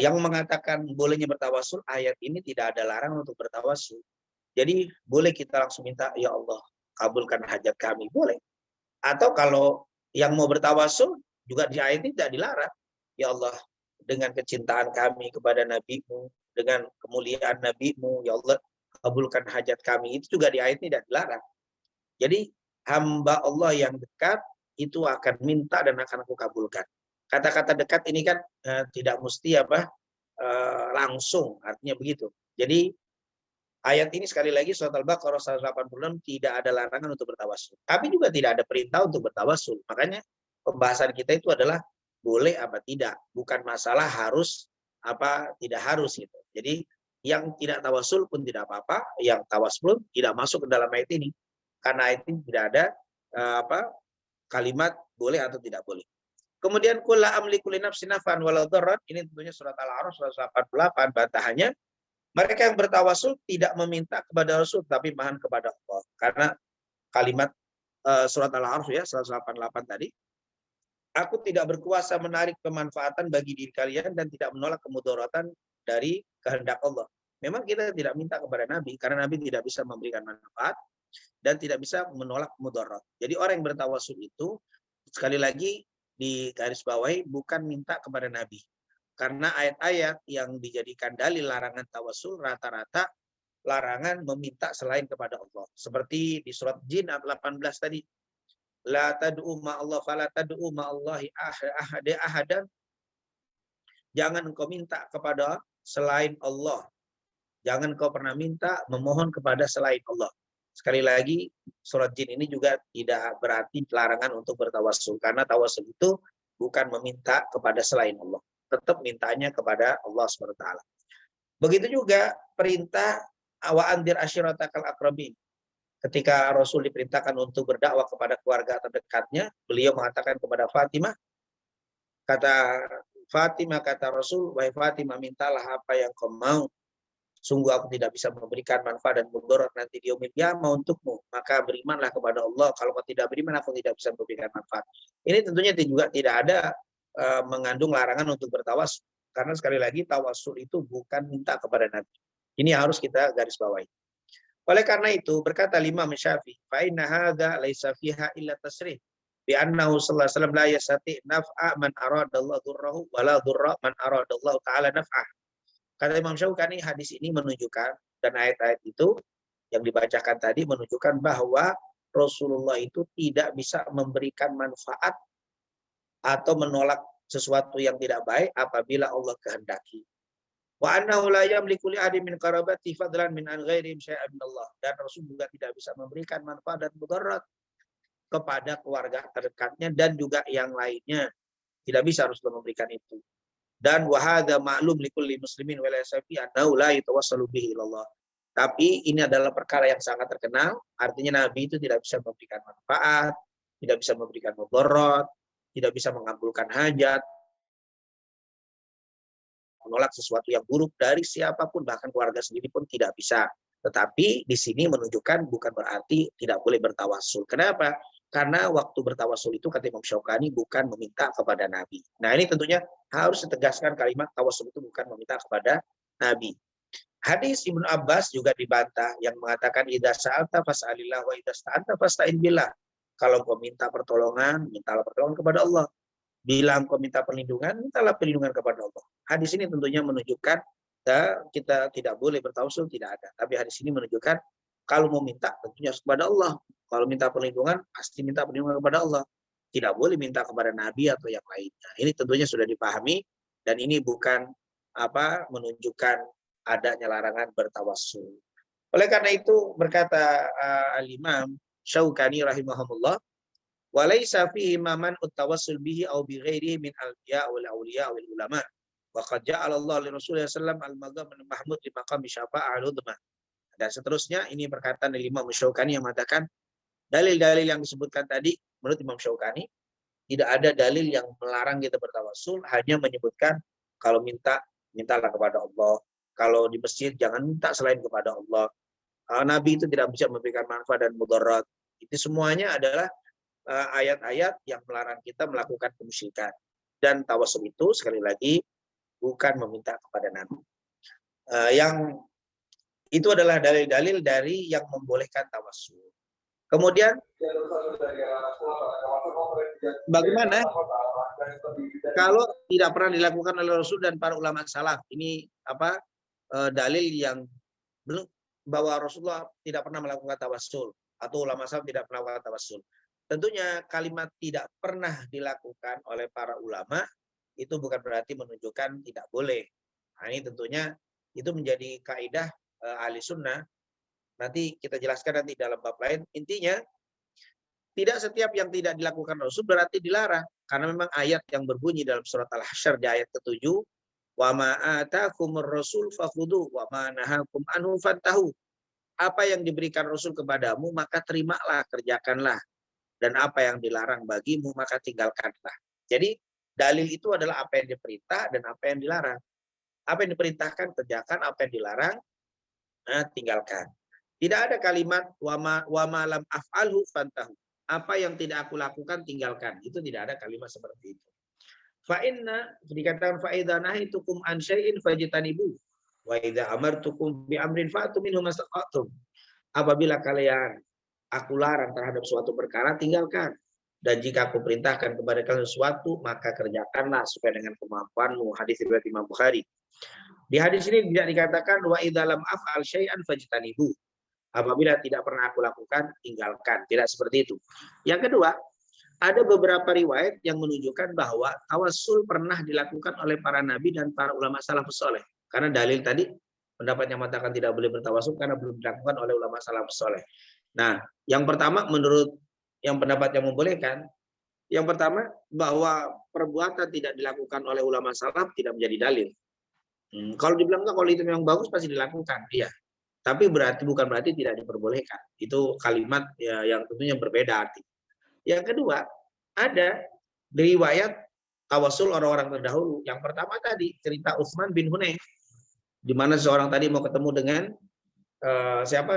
yang mengatakan bolehnya bertawasul, ayat ini tidak ada larangan untuk bertawasul. Jadi boleh kita langsung minta, ya Allah, kabulkan hajat kami, boleh. Atau kalau yang mau bertawasul, juga di ayat ini tidak dilarang. Ya Allah, dengan kecintaan kami kepada Nabi-Mu, dengan kemuliaan Nabi-Mu, ya Allah, kabulkan hajat kami. Itu juga di ayat ini tidak dilarang. Jadi hamba Allah yang dekat itu akan minta dan akan aku kabulkan. Kata-kata dekat ini kan tidak mesti langsung, artinya begitu. Jadi ayat ini sekali lagi surat Al-Baqarah 186 tidak ada larangan untuk bertawasul. Tapi juga tidak ada perintah untuk bertawasul. Makanya pembahasan kita itu adalah boleh apa tidak, bukan masalah harus apa tidak harus gitu. Jadi yang tidak tawasul pun tidak apa-apa, yang tawasul tidak masuk ke dalam ayat ini. Karena ayat ini tidak ada kalimat boleh atau tidak boleh. Kemudian qul la amliku li nafsi naf'an wala dharran, ini tentunya surat Al-A'raf 188, bantahannya mereka yang bertawasul tidak meminta kepada Rasul tapi mohon kepada Allah. Karena kalimat surat Al-A'raf ya 188 tadi, aku tidak berkuasa menarik kemanfaatan bagi diri kalian dan tidak menolak kemudaratan dari kehendak Allah. memang kita tidak minta kepada Nabi karena Nabi tidak bisa memberikan manfaat dan tidak bisa menolak mudarat. Jadi orang yang bertawasul itu sekali lagi di garis bawahi bukan minta kepada Nabi. Karena ayat-ayat yang dijadikan dalil larangan tawasul rata-rata larangan meminta selain kepada Allah. Seperti di surat Jin ayat 18 tadi. La tad'u ma'allah fala tad'u ma'allahi ahadan. Jangan engkau minta kepada selain Allah. Jangan kau pernah minta memohon kepada selain Allah. Sekali lagi, surat Jin ini juga tidak berarti larangan untuk bertawasul. Karena tawasul itu bukan meminta kepada selain Allah. Tetap mintanya kepada Allah SWT. Begitu juga perintah wa andir ashiratakal akrabin. Ketika Rasul diperintahkan untuk berdakwah kepada keluarga terdekatnya, beliau mengatakan kepada Fatimah, kata Rasul, wahai Fatimah, mintalah apa yang kau mau. Sungguh aku tidak bisa memberikan manfaat dan mudarat nanti di yaumil qiyamah untukmu. Maka berimanlah kepada Allah. Kalau kau tidak beriman, aku tidak bisa memberikan manfaat. Ini tentunya juga tidak ada mengandung larangan untuk bertawasul. Karena sekali lagi tawasul itu bukan minta kepada Nabi. Ini harus kita garis bawahi. Oleh karena itu berkata Imam Syafi'i, fa inna hadza laisa fiha illa tasrih bi annahu sallallahu alaihi wasallam la yastati naf'a man aradallahu dzurrahu wa la dzurra man aradallahu ta'ala naf'ah. Kata Imam Syaukani, hadis ini menunjukkan dan ayat-ayat itu yang dibacakan tadi menunjukkan bahwa Rasulullah itu tidak bisa memberikan manfaat atau menolak sesuatu yang tidak baik apabila Allah kehendaki. Wa annahu la yamliku li ahadin min qarabati fadlan min an ghairihim syai'an min Allah. Dan Rasul juga tidak bisa memberikan manfaat dan mudarat kepada keluarga terdekatnya dan juga yang lainnya. Tidak bisa Rasul memberikan itu. Dan wa hadza ma'lum likulli muslimin wa la yasafi annahu la yatawassalu bihi ilallah. Tapi ini adalah perkara yang sangat terkenal, artinya Nabi itu tidak bisa memberikan manfaat, tidak bisa memberikan mudarat, tidak bisa mengabulkan hajat, menolak sesuatu yang buruk dari siapapun, bahkan keluarga sendiri pun tidak bisa. Tetapi di sini menunjukkan bukan berarti tidak boleh bertawasul. Kenapa? Karena waktu bertawasul itu kata Imam Syaukani bukan meminta kepada Nabi. Nah ini tentunya harus ditegaskan kalimat tawasul itu bukan meminta kepada Nabi. Hadis Ibnu Abbas juga dibantah yang mengatakan idza sa'alta fas'alillah wa idza sta'anta fasta'in billah. Kalau kau minta pertolongan, mintalah pertolongan kepada Allah. Bila engkau minta perlindungan, mintalah perlindungan kepada Allah. Hadis ini tentunya menunjukkan kita tidak boleh bertawasul, tidak ada. Tapi hadis ini menunjukkan kalau mau minta tentunya harus kepada Allah. Kalau minta perlindungan, pasti minta perlindungan kepada Allah. Tidak boleh minta kepada Nabi atau yang lainnya. Ini tentunya sudah dipahami dan ini bukan menunjukkan adanya larangan bertawasul. Oleh karena itu berkata Al-Imam Syaukani rahimahullah, walaysa fihi man utawassul bihi aw bi ghairihi min al-anbiya wal awliya wal ulama. Wa qad ja'ala Allah li Rasulullah sallallahu alaihi wasallam al-maqam mahmud li maqam syafa'ah al-udma. Dan seterusnya ini perkataan dari Imam Syaukani yang mengatakan dalil-dalil yang disebutkan tadi menurut Imam Syaukani tidak ada dalil yang melarang kita bertawasul, hanya menyebutkan kalau mintalah kepada Allah. Kalau di masjid jangan minta selain kepada Allah. Nabi itu tidak bisa memberikan manfaat dan mudarat. Itu semuanya adalah ayat-ayat yang melarang kita melakukan kemusyrikan. Dan tawasul itu sekali lagi bukan meminta kepada Nabi. Yang itu adalah dalil-dalil dari yang membolehkan tawasul. Kemudian bagaimana kalau tidak pernah dilakukan oleh Rasul dan para ulama salaf? Ini dalil yang bahwa Rasulullah tidak pernah melakukan tawasul atau ulama salaf tidak pernah melakukan tawasul. Tentunya kalimat tidak pernah dilakukan oleh para ulama itu bukan berarti menunjukkan tidak boleh. Nah, ini tentunya itu menjadi kaidah ahli sunnah. Nanti kita jelaskan nanti dalam bab lain. Intinya tidak setiap yang tidak dilakukan Rasul berarti dilarang. Karena memang ayat yang berbunyi dalam surat Al-Hasyr di ayat ke-7, wa ma atakumur rasul fakhudhu wa ma nahakum anhu fantahu. Apa yang diberikan Rasul kepadamu maka terimalah, kerjakanlah. Dan apa yang dilarang bagimu maka tinggalkanlah. Jadi dalil itu adalah apa yang diperintah dan apa yang dilarang. Apa yang diperintahkan kerjakan, apa yang dilarang tinggalkan. Tidak ada kalimat wa ma lam af'alhu fantahu. Apa yang tidak aku lakukan tinggalkan. Itu tidak ada kalimat seperti itu. Fa inna dikatakan fa idza nahitukum an syai'in fajtanibu. Wa idza amartukum bi amrin fa'tu minhu mastata'tum. Apabila kalian aku larang terhadap suatu perkara, tinggalkan. Dan jika aku perintahkan kepada kalian sesuatu, maka kerjakanlah sesuai dengan kemampuanmu. Hadis riwayat Imam Bukhari. Di hadis ini tidak dikatakan wa idza lam af'al syai'an fajtanibu. Apabila tidak pernah aku lakukan, tinggalkan. Tidak seperti itu. Yang kedua, ada beberapa riwayat yang menunjukkan bahwa tawassul pernah dilakukan oleh para nabi dan para ulama salafus saleh. Karena dalil tadi pendapat yang mengatakan tidak boleh bertawassul karena belum dilakukan oleh ulama salafus saleh. Nah, yang pertama menurut yang pendapat yang membolehkan, yang pertama bahwa perbuatan tidak dilakukan oleh ulama salaf tidak menjadi dalil. Kalau dibilang enggak, kalau itu memang bagus pasti dilakukan, iya. Tapi bukan berarti tidak diperbolehkan. Itu kalimat ya, yang tentunya berbeda arti. Yang kedua, ada riwayat tawasul orang-orang terdahulu. Yang pertama tadi cerita Utsman bin Hunayf, di mana seorang tadi mau ketemu dengan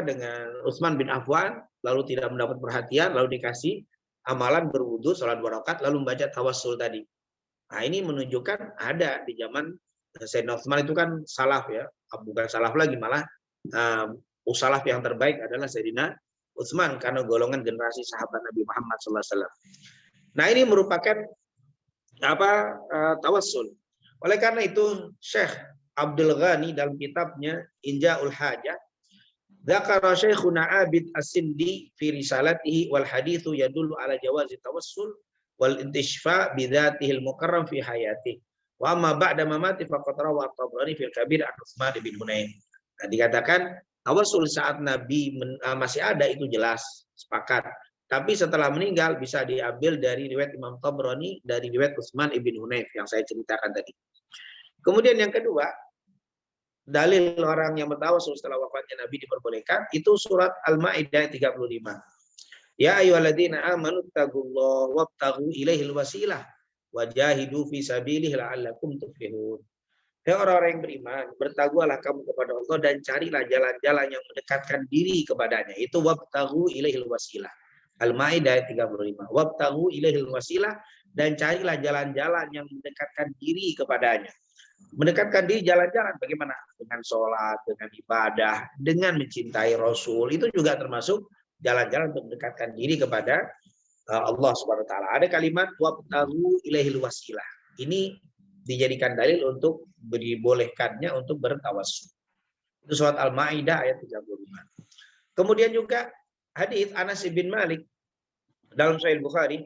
dengan Utsman bin Affan, lalu tidak mendapat perhatian, lalu dikasih amalan berwudu, sholat 2 rakaat, lalu membaca tawassul tadi. Nah, ini menunjukkan ada di zaman Sayyidina Utsman itu kan salaf ya, bukan salaf lagi, malah salaf yang terbaik adalah Sayyidina Utsman karena golongan generasi sahabat Nabi Muhammad SAW. Nah, ini merupakan tawassul. Oleh karena itu Syekh Abdul Ghani dalam kitabnya Inja'ul Hajah, dzakara Syekhuna Abid As-Sindi fi risalatihi wal haditsu yadullu ala jawazi tawassul wal intishfa bi dzatihil mukarram fi hayati. Wa amma ba'da mamati faqad rawa at-Tabrani fil Kabir an Utsman bin Hunayf. Nah, dikatakan tawassul saat Nabi masih ada itu jelas, sepakat. Tapi setelah meninggal bisa diambil dari riwayat Imam Tabrani dari riwayat Utsman bin Hunayf yang saya ceritakan tadi. Kemudian yang kedua, dalil orang yang bertawassul setelah wafatnya Nabi diperbolehkan itu surat Al-Maidah 35. Ya ayyuhalladzina amanu taqullaha wabtaghu ilaihil wasilah wajahidu fi sabilihi la'allakum tuflihun. Hai orang-orang yang beriman, bertakwalah kamu kepada Allah dan carilah jalan-jalan yang mendekatkan diri kepadanya. Itu wabtaghu ilaihil wasilah. Al-Maidah 35. Wabtaghu ilaihil wasilah dan carilah jalan-jalan yang mendekatkan diri kepadanya. Mendekatkan diri jalan-jalan bagaimana? Dengan sholat, dengan ibadah, dengan mencintai Rasul. Itu juga termasuk jalan-jalan untuk mendekatkan diri kepada Allah Subhanahu wa taala. Ada kalimat wabtaghu ilaihil wasilah. Ini dijadikan dalil untuk dibolehkannya untuk bertawassul. Itu surat Al-Maidah ayat 35. Kemudian juga hadis Anas bin Malik dalam Sahih Bukhari,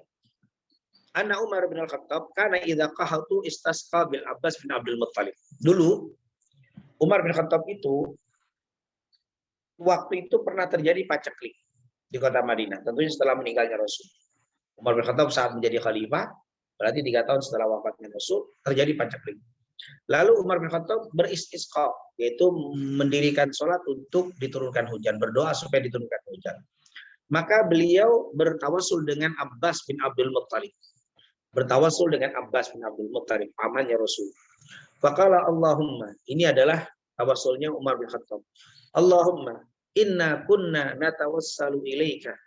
anna Umar bin Al-Khattab kana idza qahatu istasqa bil Abbas bin Abdul Muttalib. Dulu Umar bin Khattab itu waktu itu pernah terjadi paceklik di kota Madinah, tentunya setelah meninggalnya Rasul. Umar bin Khattab saat menjadi khalifah, berarti 3 tahun setelah wafatnya Rasul, terjadi paceklik. Lalu Umar bin Khattab beristisqa, yaitu mendirikan sholat untuk diturunkan hujan, berdoa supaya diturunkan hujan. Maka beliau bertawassul dengan Abbas bin Abdul Muttalib. Bertawassul dengan Abbas bin Abdul Muttalib, pamannya Rasul. Faqala Allahumma, ini adalah tawassulnya Umar bin Khattab. Allahumma inna kunna natawassalu ilaika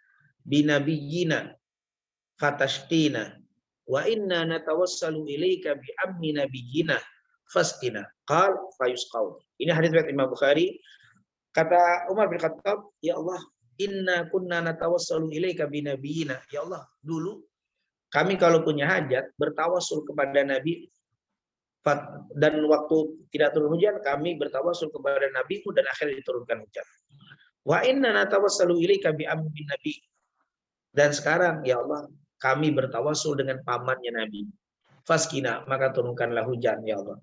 binabiyyina fatashtina wa inna natawassalu ilaika bi ammi nabiyyina fasqina qal fayusqaw. Ini hadis riwayat Imam Bukhari. Kata Umar bin Khattab, ya Allah, inna kunna natawassalu ilaika bi nabiyyina. Ya Allah, dulu kami kalau punya hajat bertawassul kepada Nabi, dan waktu tidak turun hujan kami bertawassul kepada Nabimu dan akhirnya diturunkan hujan. Wa inna natawassalu ilaika bi ammi nabi. Dan sekarang ya Allah, kami bertawassul dengan pamannya Nabi. Faskina, maka turunkanlah hujan ya Allah.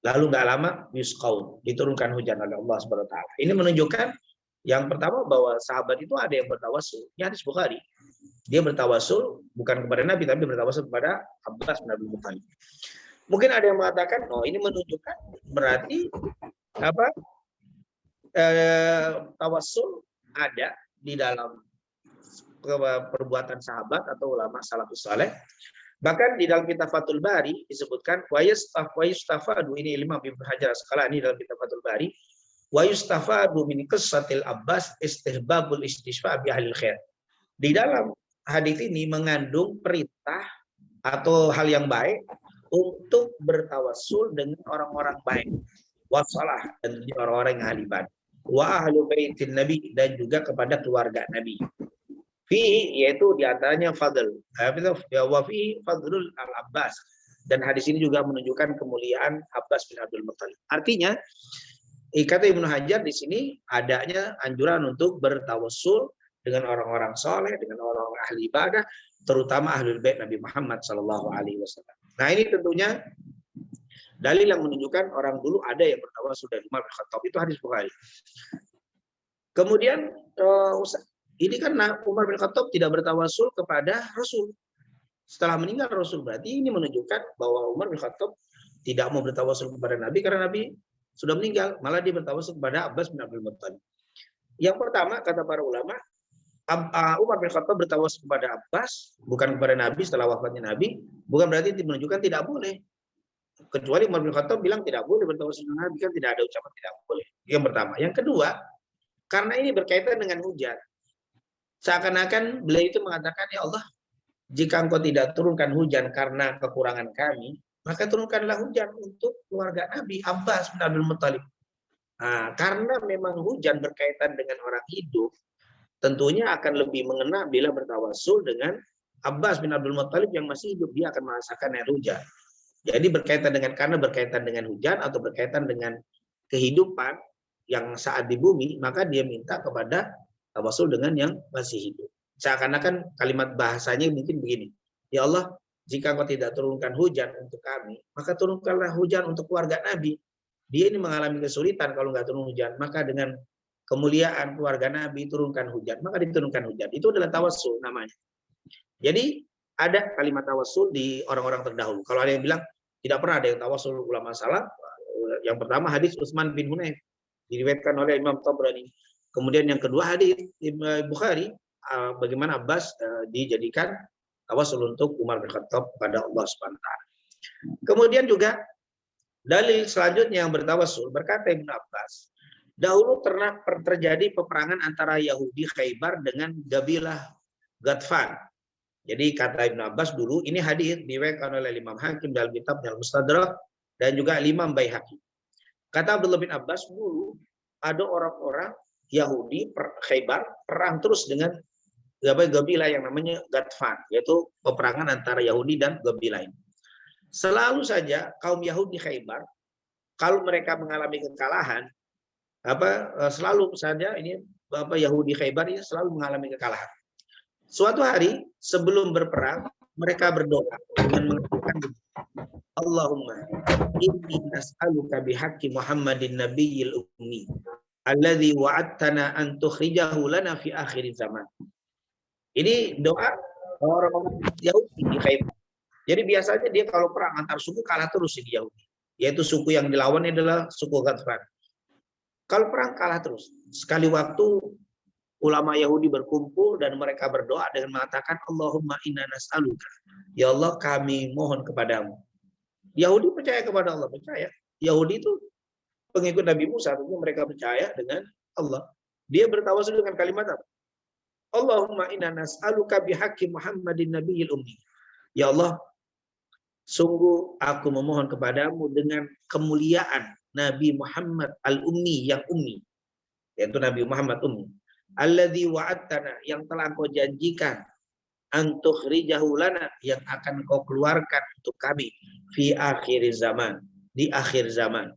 Lalu nggak lama yusqaun, diturunkan hujan oleh Allah Subhanahu wa taala. Ini menunjukkan yang pertama bahwa sahabat itu ada yang bertawassul. Ini hadis Bukhari. Dia bertawassul bukan kepada Nabi tapi bertawassul kepada Abbas bin Abdul Muttalib. Mungkin ada yang mengatakan, oh ini menunjukkan berarti tawassul ada di dalam perbuatan sahabat atau ulama salafus saleh. Bahkan di dalam kitab Fathul Bari disebutkan wa yustafadu, ini Imam Ibnu Hajar Asqalani dalam kitab Fathul Bari, wa yustafadu min qissatil Abbas istihbabul istishfa bi ahlil khair. Di dalam hadis ini mengandung perintah atau hal yang baik untuk bertawassul dengan orang-orang baik. wassalah, dan orang-orang yang ahli ibadah, wa ahlu baitin nabi, dan juga kepada keluarga Nabi. Fi, yaitu diantaranya fadl, wa fi fadlul al-Abbas, dan hadis ini juga menunjukkan kemuliaan Abbas bin Abdul Muttalib. Artinya, kata Ibnu Hajar di sini adanya anjuran untuk bertawassul dengan orang-orang soleh, dengan orang-orang ahli ibadah, terutama ahlul bait Nabi Muhammad Shallallahu Alaihi Wasallam. Nah, ini tentunya dalil yang menunjukkan orang dulu ada yang bertawassul dari Umar bin Khattab, itu hadis Bukhari. Kemudian ini kan Umar bin Khattab tidak bertawassul kepada Rasul. Setelah meninggal Rasul, berarti ini menunjukkan bahwa Umar bin Khattab tidak mau bertawassul kepada Nabi karena Nabi sudah meninggal, malah dia bertawassul kepada Abbas bin Abdul Muttalib. Yang pertama, kata para ulama, Umar bin Khattab bertawassul kepada Abbas, bukan kepada Nabi setelah wafatnya Nabi, bukan berarti menunjukkan tidak boleh. Kecuali Umar bin Khattab bilang tidak boleh bertawassul dengan Nabi, kan tidak ada ucapan tidak boleh. Yang pertama. Yang kedua, karena ini berkaitan dengan hujan. Seakan-akan beliau itu mengatakan, ya Allah, jika engkau tidak turunkan hujan karena kekurangan kami, maka turunkanlah hujan untuk keluarga Nabi, Abbas bin Abdul Muttalib. Nah, karena memang hujan berkaitan dengan orang hidup, tentunya akan lebih mengena bila bertawassul dengan Abbas bin Abdul Muttalib yang masih hidup, dia akan merasakan air hujan. Jadi karena berkaitan dengan hujan atau berkaitan dengan kehidupan yang saat di bumi, maka dia minta kepada tawassul dengan yang masih hidup. Seakan-akan kalimat bahasanya mungkin begini, ya Allah, jika engkau tidak turunkan hujan untuk kami, maka turunkanlah hujan untuk keluarga Nabi. Dia ini mengalami kesulitan kalau nggak turun hujan, maka dengan kemuliaan keluarga Nabi turunkan hujan, maka diturunkan hujan. Itu adalah tawassul namanya. Jadi ada kalimat tawassul di orang-orang terdahulu. Kalau ada yang bilang tidak pernah ada yang tawassul ulama salaf, yang pertama hadis Utsman bin Hunayf diriwayatkan oleh Imam Tabrani. Kemudian yang kedua hadis Bukhari, bagaimana Abbas dijadikan tawassul untuk Umar bin Khattab kepada Allah Subhanahu wa taala. Kemudian juga dalil selanjutnya yang bertawassul, berkata Ibnu Abbas, dahulu pernah terjadi peperangan antara Yahudi Khaybar dengan Gabilah Ghatfan. Jadi kata Ibnu Abbas dulu, ini hadis diriwayatkan oleh Imam Hakim dalam kitab Al-Mustadrak dan juga Imam Baihaqi. Kata Abdullah bin Abbas, dulu ada orang-orang Yahudi Khaybar perang terus dengan Gabilah yang namanya Ghatfan, yaitu peperangan antara Yahudi dan Gabilah ini. Selalu saja kaum Yahudi Khaybar, kalau mereka mengalami kekalahan, selalu saja ini Yahudi Khaybar ini selalu mengalami kekalahan. Suatu hari sebelum berperang, mereka berdoa dengan mengatakan, Allahumma inni nas'aluka bihaqqi Muhammadin nabiyil ummi alladzi wa'adtana an tukhrijahu lana fi akhir zaman. Ini doa orang-orang Yahudi di Khaybar. Jadi biasanya dia kalau perang antar suku kalah terus di Yahudi. Yaitu suku yang dilawan adalah suku Ghatfan. Kalau perang kalah terus. Sekali waktu ulama Yahudi berkumpul dan mereka berdoa dengan mengatakan Allahumma inna nas'aluka. Ya Allah, kami mohon kepadamu. Yahudi percaya kepada Allah, percaya. Yahudi itu pengikut Nabi Musa, tentu mereka percaya dengan Allah. Dia bertawassul dengan kalimat apa? Allahumma inna nas'aluka bihaqqi Muhammadin nabiyil ummi. Ya Allah, sungguh aku memohon kepadamu dengan kemuliaan Nabi Muhammad al-ummi, yang ummi, yaitu Nabi Muhammad ummi. Alladzi wa'adtana, yang telah kau janjikan, antukhrijahu lana, yang akan kau keluarkan untuk kami, fi akhir zaman, di akhir zaman.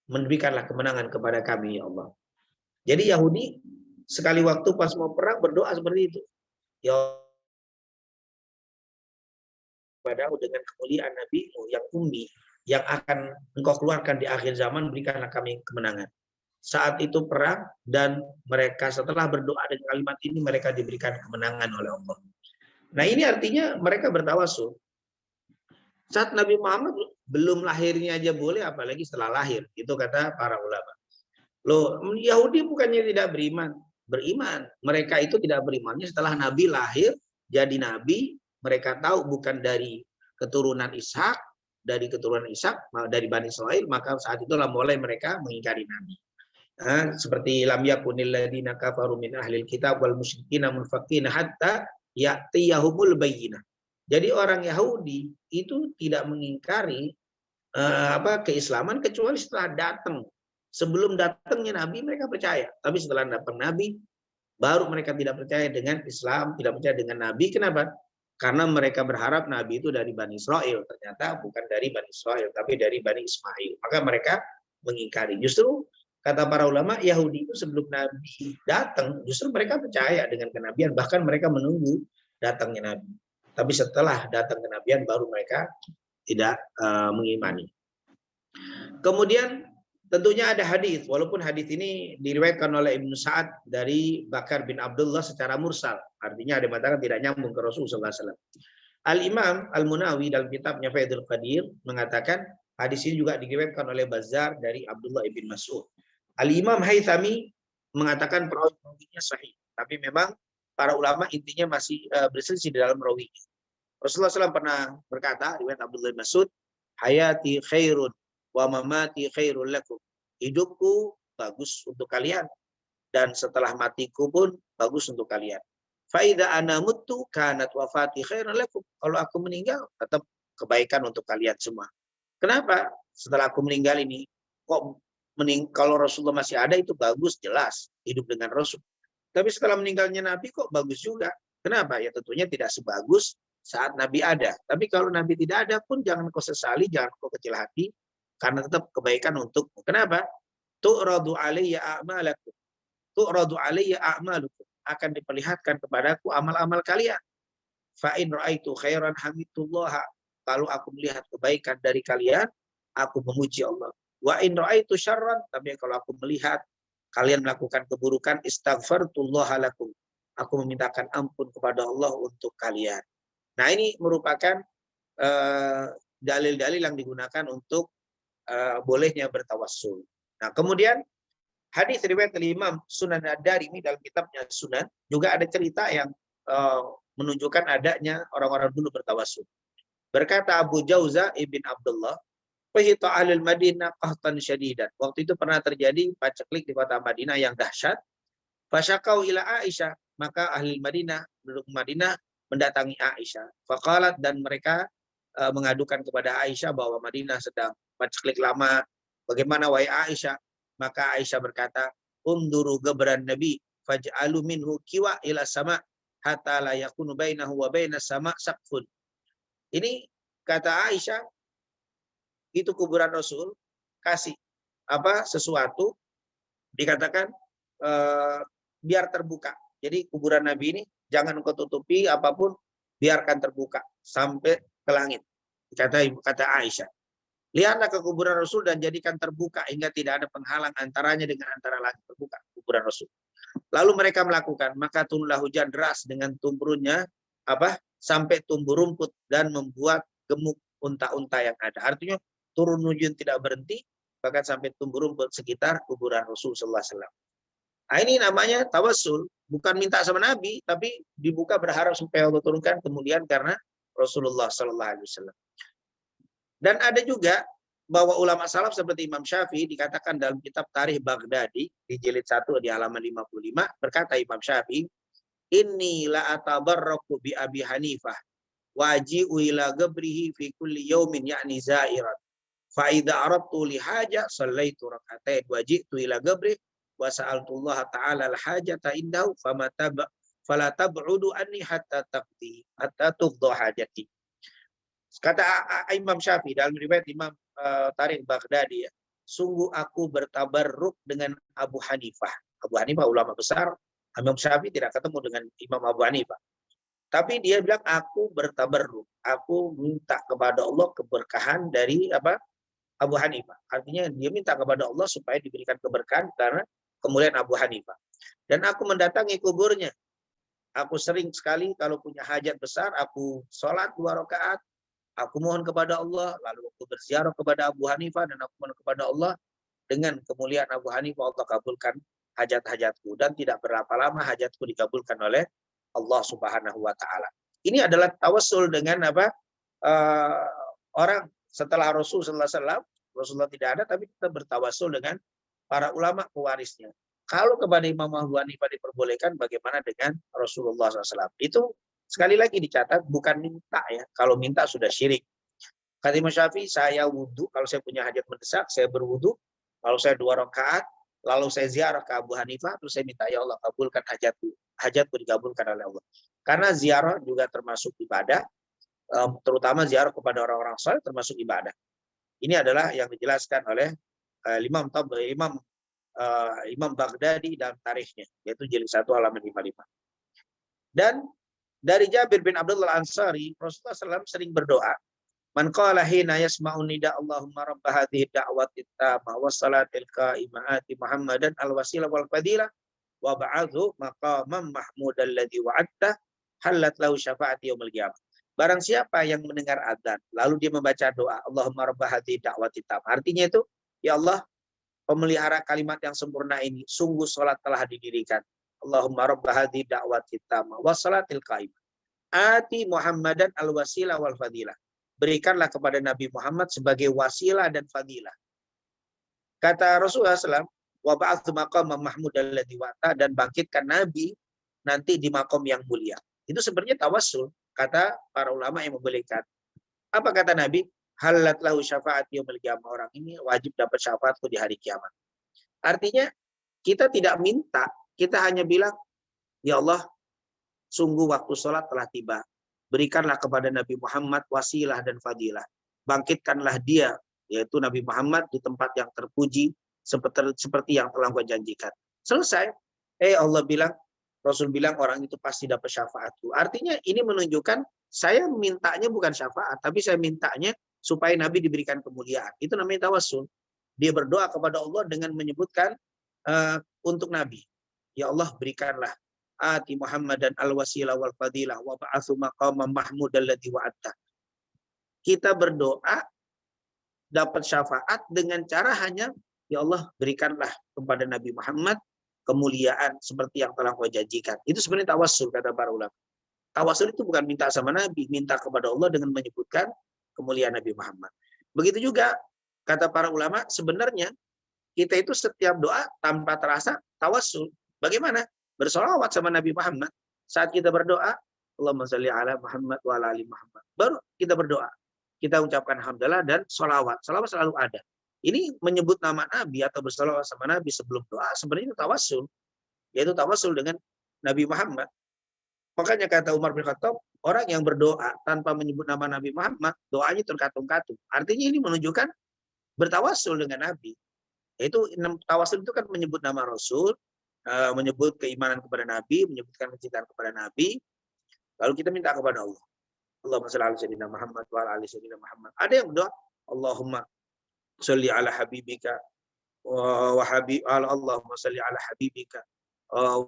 Memberikanlah kemenangan kepada kami, ya Allah. Jadi Yahudi sekali waktu pas mau perang berdoa seperti itu. Ya padamu dengan kemuliaan Nabi-Mu yang ummi, yang akan engkau keluarkan di akhir zaman, berikanlah kami kemenangan. Saat itu perang dan mereka setelah berdoa dengan kalimat ini mereka diberikan kemenangan oleh Allah. Nah, ini artinya mereka bertawassul. Saat Nabi Muhammad belum lahirnya aja boleh, apalagi setelah lahir. Itu kata para ulama. Loh, Yahudi bukannya tidak beriman. Beriman. Mereka itu tidak berimannya setelah Nabi lahir, jadi Nabi. Mereka tahu bukan dari keturunan Ishak, dari Bani Israil, maka saat itulah mulai mereka mengingkari Nabi. Seperti lam yakunil ladzina kafaru min ahlil kitab wal musyrikina munfaqina hatta ya'tiyahumul bayyinah. Jadi orang Yahudi itu tidak mengingkari keislaman kecuali setelah datang. Sebelum datangnya Nabi mereka percaya, tapi setelah datang Nabi baru mereka tidak percaya dengan Islam, tidak percaya dengan Nabi. Kenapa? Karena mereka berharap Nabi itu dari Bani Israel. Ternyata bukan dari Bani Israel, tapi dari Bani Ismail. Maka mereka mengingkari. Justru kata para ulama, Yahudi itu sebelum Nabi datang, justru mereka percaya dengan kenabian. Bahkan mereka menunggu datangnya Nabi. Tapi setelah datang kenabian, baru mereka tidak mengimani. Kemudian tentunya ada hadis, walaupun hadis ini diriwayatkan oleh Ibnu Sa'ad dari Bakar bin Abdullah secara mursal. Artinya ada mengatakan tidak nyambung ke Rasulullah SAW. Al-Imam Al-Munawi dalam kitabnya Faidul Qadir mengatakan hadis ini juga diriwayatkan oleh Bazzar dari Abdullah ibn Mas'ud. Al-Imam Haythami mengatakan perawinya sahih, tapi memang para ulama intinya masih berselisih di dalam rawinya. Rasulullah SAW pernah berkata, riwayat Abdullah bin Mas'ud, hayati khairun wa mamati khairul lakum. Hidupku bagus untuk kalian dan setelah matiku pun bagus untuk kalian. Fa idza ana muttu kanat wafati khairan lakum. Kalau aku meninggal tetap kebaikan untuk kalian semua. Kenapa? Setelah aku meninggal ini kok kalau Rasulullah masih ada itu bagus, jelas hidup dengan Rasul. Tapi setelah meninggalnya Nabi kok bagus juga. Kenapa? Ya tentunya tidak sebagus saat Nabi ada. Tapi kalau Nabi tidak ada pun jangan kau sesali, jangan kau kecil hati, karena tetap kebaikan untukmu. Kenapa? Tu'radu alayya a'malakum. Tu'radu alayya a'malukum. Akan diperlihatkan kepadaku amal-amal kalian. Fa in ra'aitu khairan hamidullah. Kalau aku melihat kebaikan dari kalian, aku memuji Allah. Wa in ra'aitu syarran, tapi kalau aku melihat kalian melakukan keburukan, istaghfartullah lakum. Aku memintakan ampun kepada Allah untuk kalian. Nah, ini merupakan dalil-dalil yang digunakan untuk bolehnya bertawassul. Nah, kemudian hadis riwayat Imam Sunan Ad-Darimi dalam kitabnya Sunan juga ada cerita yang menunjukkan adanya orang-orang dulu bertawassul. Berkata Abu Jauza ibn Abdullah, fahita ahlul Madinah qahtan syadidan. Waktu itu pernah terjadi paceklik di kota Madinah yang dahsyat. Fasyakau ila Aisyah, maka ahli Madinah, penduduk Madinah mendatangi Aisyah. Faqalat, dan mereka mengadukan kepada Aisyah bahwa Madinah sedang paceklik lama. Bagaimana wahai Aisyah? Maka Aisyah berkata, unduru gebran Nabi faj'alu minhu kiwa ila sama hatta la yakunu bainahu wa bainas sama saqfun. Ini kata Aisyah, itu kuburan Rasul, kasih sesuatu dikatakan biar terbuka. Jadi kuburan Nabi ini jangan kau tutupi apapun, biarkan terbuka sampai ke langit. Kata Aisyah. Lihatlah ke kuburan Rasul dan jadikan terbuka hingga tidak ada penghalang antaranya dengan antara langit terbuka, kuburan Rasul. Lalu mereka melakukan, maka turunlah hujan deras dengan tumburnya sampai tumbuh rumput dan membuat gemuk unta-unta yang ada. Artinya turun hujan tidak berhenti bahkan sampai tumbuh rumput sekitar kuburan Rasul sallallahu alaihi wasallam. Nah, ini namanya tawassul, bukan minta sama Nabi, tapi dibuka berharap supaya Allah turunkan kemuliaan karena Rasulullah sallallahu alaihi wasallam. Dan ada juga bahwa ulama salaf seperti Imam Syafi'i dikatakan dalam kitab Tarikh Baghdadi di jilid 1 di halaman 55, berkata Imam Syafi'i, inni la atabarraku bi Abi Hanifah waji'u ila gabrihi fi kulli yawmin ya'ni za'iran fa idza aradtu li haja sallaitu rak'atain waji'tu ila gabri wa sa'altullah ta'ala al hajata indahu fala tab'udu anni hatta tuqda hajati. Kata Imam Syafi'i dalam riwayat Imam Tarikh Baghdadi, ya, sungguh aku bertabarruk dengan Abu Hanifah. Abu Hanifah ulama besar. Imam Syafi'i tidak ketemu dengan Imam Abu Hanifah. Tapi dia bilang aku bertabarruk. Aku minta kepada Allah keberkahan dari Abu Hanifah. Artinya dia minta kepada Allah supaya diberikan keberkahan karena kemuliaan Abu Hanifah. Dan aku mendatangi kuburnya. Aku sering sekali kalau punya hajat besar, aku sholat 2 rakaat. Aku mohon kepada Allah, lalu aku berziarah kepada Abu Hanifah dan aku mohon kepada Allah dengan kemuliaan Abu Hanifah Allah kabulkan hajat-hajatku dan tidak berapa lama hajatku dikabulkan oleh Allah Subhanahu wa taala. Ini adalah tawassul dengan orang setelah Rasul sallallahu alaihi wasallam. Rasulullah tidak ada tapi kita bertawassul dengan para ulama pewarisnya. Kalau kepada Imam Abu Hanifah diperbolehkan, bagaimana dengan Rasulullah SAW? Itu sekali lagi dicatat bukan minta, ya. Kalau minta sudah syirik. Kata Imam Syafi'i, saya wudhu, kalau saya punya hajat mendesak, saya berwudhu, kalau saya 2 rakaat, lalu saya ziarah ke Abu Hanifah, terus saya minta, ya Allah kabulkan hajatku. Hajatku dikabulkan oleh Allah. Karena ziarah juga termasuk ibadah, terutama ziarah kepada orang-orang saleh termasuk ibadah. Ini adalah yang dijelaskan oleh Imam Baghdadi dalam tarikhnya, yaitu jilid 1 halaman 55. Dan dari Jabir bin Abdullah Ansari, Rasulullah SAW sering berdoa, man qala hina yasma'u nida Allahumma rabb hadhihi da'wati tamma was salatil qa'imati Muhammadan al-wasilah wal fadilah wa ba'athu maqamam mahmudal ladzi wa'adta halat lahu syafa'ati yaumil qiyamah. Barang siapa yang mendengar adzan lalu dia membaca doa Allahumma rabb hadhihi da'wati tamma. Artinya itu, ya Allah, pemelihara kalimat yang sempurna ini, sungguh salat telah didirikan. Allahumma rabb hadhihi da'wati tamma was salatil qa'imah. Ati Muhammadan al-wasilah wal fadilah. Berikanlah kepada Nabi Muhammad sebagai wasilah dan fadilah. Kata Rasulullah SAW, wa ba'athu maqamam mahmudal ladzi wa'ata, dan bangkitkan Nabi nanti di makom yang mulia. Itu sebenarnya tawassul, kata para ulama yang membolehkan. Apa kata Nabi? Halat lahu syafa'ati yaumil qiyamah. Orang ini wajib dapat syafaatku di hari kiamat. Artinya kita tidak minta, kita hanya bilang, ya Allah, sungguh waktu sholat telah tiba. Berikanlah kepada Nabi Muhammad wasilah dan fadilah. Bangkitkanlah dia, yaitu Nabi Muhammad, di tempat yang terpuji, seperti yang telah Engkau janjikan. Selesai. Allah bilang, Rasul bilang orang itu pasti dapat syafaatku. Artinya ini menunjukkan saya mintanya bukan syafaat, tapi saya mintanya supaya Nabi diberikan kemuliaan. Itu namanya tawassul. Dia berdoa kepada Allah dengan menyebutkan untuk Nabi. Ya Allah, berikanlah ati Muhammadan al-wasilah wal fadilah wa ba'atsu maqamam mahmudal ladzi wa'adta. Kita berdoa dapat syafaat dengan cara hanya, ya Allah, berikanlah kepada Nabi Muhammad kemuliaan seperti yang telah Kau janjikan. Itu sebenarnya tawassul, kata para ulama. Tawassul itu bukan minta sama Nabi, minta kepada Allah dengan menyebutkan kemuliaan Nabi Muhammad. Begitu juga kata para ulama, sebenarnya kita itu setiap doa tanpa terasa tawassul. Bagaimana? Bersolawat sama Nabi Muhammad. Saat kita berdoa, Allahumma sholli ala Muhammad wa ala ali Muhammad. Baru kita berdoa. Kita ucapkan hamdalah dan sholawat. Sholawat selalu ada. Ini menyebut nama Nabi atau bersolawat sama Nabi sebelum doa, sebenarnya itu tawassul. Yaitu tawassul dengan Nabi Muhammad. Makanya kata Umar bin Khattab, orang yang berdoa tanpa menyebut nama Nabi Muhammad, doanya terkatung-katung. Artinya ini menunjukkan bertawassul dengan Nabi. Yaitu tawassul itu kan menyebut nama Rasul, menyebut keimanan kepada Nabi, menyebutkan kecintaan kepada Nabi, lalu kita minta kepada Allah. Allahumma sholli ala sayyidina Muhammad wa ala ali sayyidina Muhammad. Ada yang berdoa, Allahumma sholli ala habibika wa Allahumma sholli ala habibika.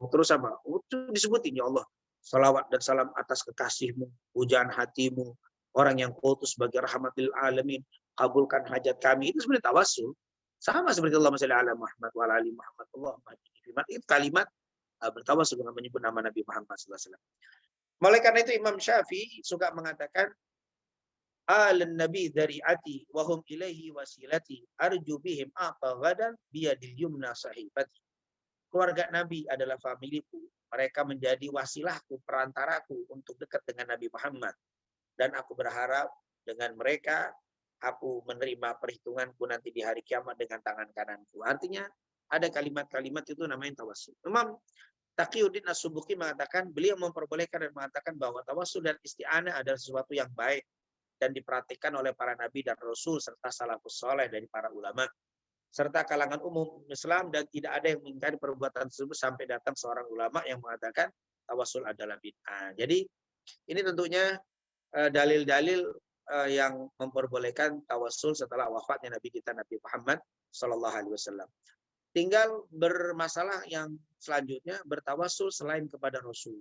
Terus apa? Itu disebutin, ya Allah, salawat dan salam atas kekasihmu, pujaan hatimu, orang yang Kau utus sebagai rahmatil alamin, kabulkan hajat kami. Itu sebenarnya tawassul. Sama seperti Allahumma sholli ala Muhammad wa ala ali Muhammad. Allahumma itu kalimat bertawassul dengan menyebut nama Nabi Muhammad SAW. Oleh karena itu Imam Syafi'i suka mengatakan, Alan Nabi dari ati wahum ilaihi wasilati arju bihim apa gadan biyadil yumna sahibati. Keluarga Nabi adalah familiku. Mereka menjadi wasilahku, perantaraku untuk dekat dengan Nabi Muhammad. Dan aku berharap dengan mereka aku menerima perhitunganku nanti di hari kiamat dengan tangan kananku. Artinya ada kalimat-kalimat itu namanya tawassul. Imam Taqiyuddin As-Subuki mengatakan, beliau memperbolehkan dan mengatakan bahwa tawassul dan isti'anah adalah sesuatu yang baik dan diperhatikan oleh para nabi dan rasul serta salafus saleh dari para ulama serta kalangan umum Islam, dan tidak ada yang mengingkari perbuatan tersebut sampai datang seorang ulama yang mengatakan tawassul adalah bid'ah. Jadi ini tentunya dalil-dalil yang memperbolehkan tawassul setelah wafatnya Nabi kita Nabi Muhammad Sallallahu Alaihi Wasallam. Tinggal bermasalah yang selanjutnya, bertawassul selain kepada Rasul,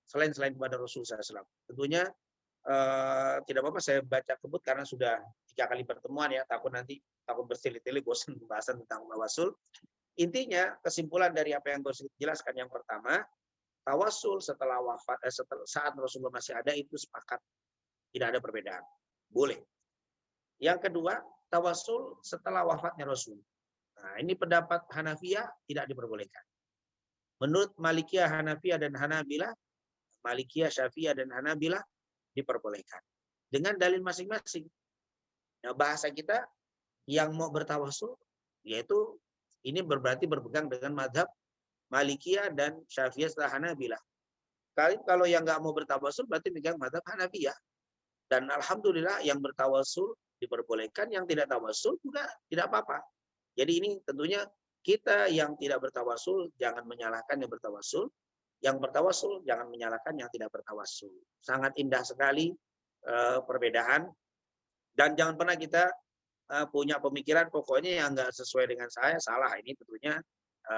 selain kepada Rasul SAW. Tentunya tidak apa-apa saya baca kebut karena sudah 3 kali pertemuan ya, takut bertele-tele bosan pembahasan tentang tawassul. Intinya kesimpulan dari apa yang saya jelaskan, yang pertama, tawassul setelah wafat saat Rasulullah masih ada itu sepakat, tidak ada perbedaan, boleh. Yang kedua, tawassul setelah wafatnya Rasul. Nah, ini pendapat Hanafiyah tidak diperbolehkan. Menurut Malikiyah, Hanafiyah dan Hanabilah, Malikiyah, Syafi'iyah dan Hanabilah diperbolehkan dengan dalil masing-masing. Nah, bahasa kita yang mau bertawasul, yaitu ini berarti berpegang dengan mazhab Malikiyah dan Syafi'iyah setelah Hanabilah. Kalau yang nggak mau bertawasul berarti pegang mazhab Hanafiyah. Dan alhamdulillah yang bertawasul diperbolehkan, yang tidak tawasul juga tidak apa-apa. Jadi ini tentunya kita yang tidak bertawasul jangan menyalahkan yang bertawasul, yang bertawasul jangan menyalahkan yang tidak bertawasul. Sangat indah sekali perbedaan, dan jangan pernah kita punya pemikiran pokoknya yang nggak sesuai dengan saya salah. Ini tentunya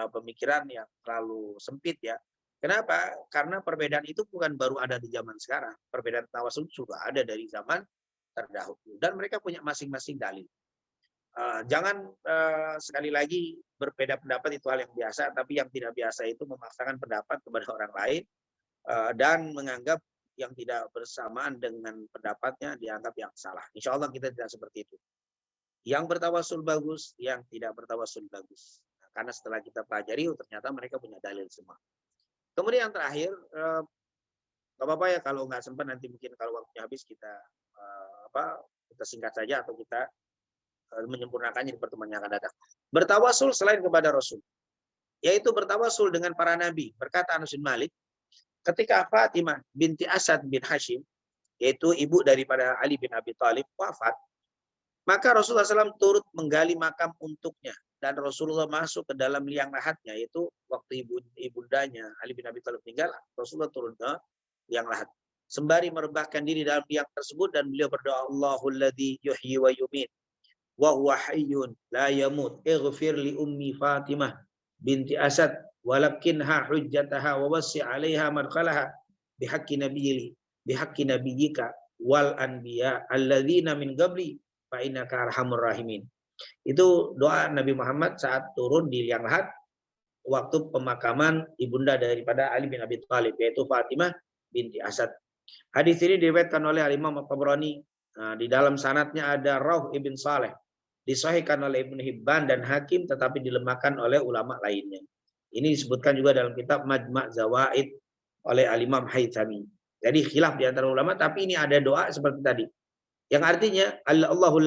pemikiran yang terlalu sempit ya. Kenapa? Karena perbedaan itu bukan baru ada di zaman sekarang. Perbedaan tawasul sudah ada dari zaman terdahulu. Dan mereka punya masing-masing dalil. Jangan sekali lagi berbeda pendapat itu hal yang biasa, tapi yang tidak biasa itu memaksakan pendapat kepada orang lain dan menganggap yang tidak bersamaan dengan pendapatnya dianggap yang salah. Insya Allah kita tidak seperti itu. Yang bertawasul bagus, yang tidak bertawasul bagus. Nah, karena setelah kita pelajari, ternyata mereka punya dalil semua. Kemudian yang terakhir, nggak apa-apa ya kalau nggak sempat nanti mungkin kalau waktunya habis kita kita singkat saja atau kita menyempurnakannya di pertemuan yang akan datang. Bertawasul selain kepada Rasul, yaitu bertawasul dengan para nabi. Berkata Anas bin Malik, ketika Fatimah binti Asad bin Hashim, yaitu ibu daripada Ali bin Abi Thalib, wafat, maka Rasulullah SAW turut menggali makam untuknya. Dan Rasulullah masuk ke dalam liang lahatnya, yaitu waktu ibundanya Ali bin Abi Thalib meninggal, Rasulullah turun ke liang lahat. Sembari merebahkan diri dalam liang tersebut, dan beliau berdoa, Allahul ladzi yuhyi wa yumit, wa huwa hayyun la yamut, ighfir li ummi Fatimah binti Asad, walakinha hujjataha wa wasi' 'alaiha madkhalaha bihaqqi nabiyyika wal anbiya alladzina min qabli fa innaka arhamur rahimin. Itu doa Nabi Muhammad saat turun di liang lahat waktu pemakaman ibunda daripada Ali bin Abi Thalib, yaitu Fatimah binti Asad. Hadis ini diriwayatkan oleh Imam At-Tabrani. Nah, di dalam sanadnya ada Rauh ibn Saleh, disahihkan oleh Ibnu Hibban dan Hakim, tetapi dilemahkan oleh ulama lainnya. Ini disebutkan juga dalam kitab Majma' Zawaid oleh Al-Imam Haythami. Jadi khilaf di antara ulama, tapi ini ada doa seperti tadi. Yang artinya Allahul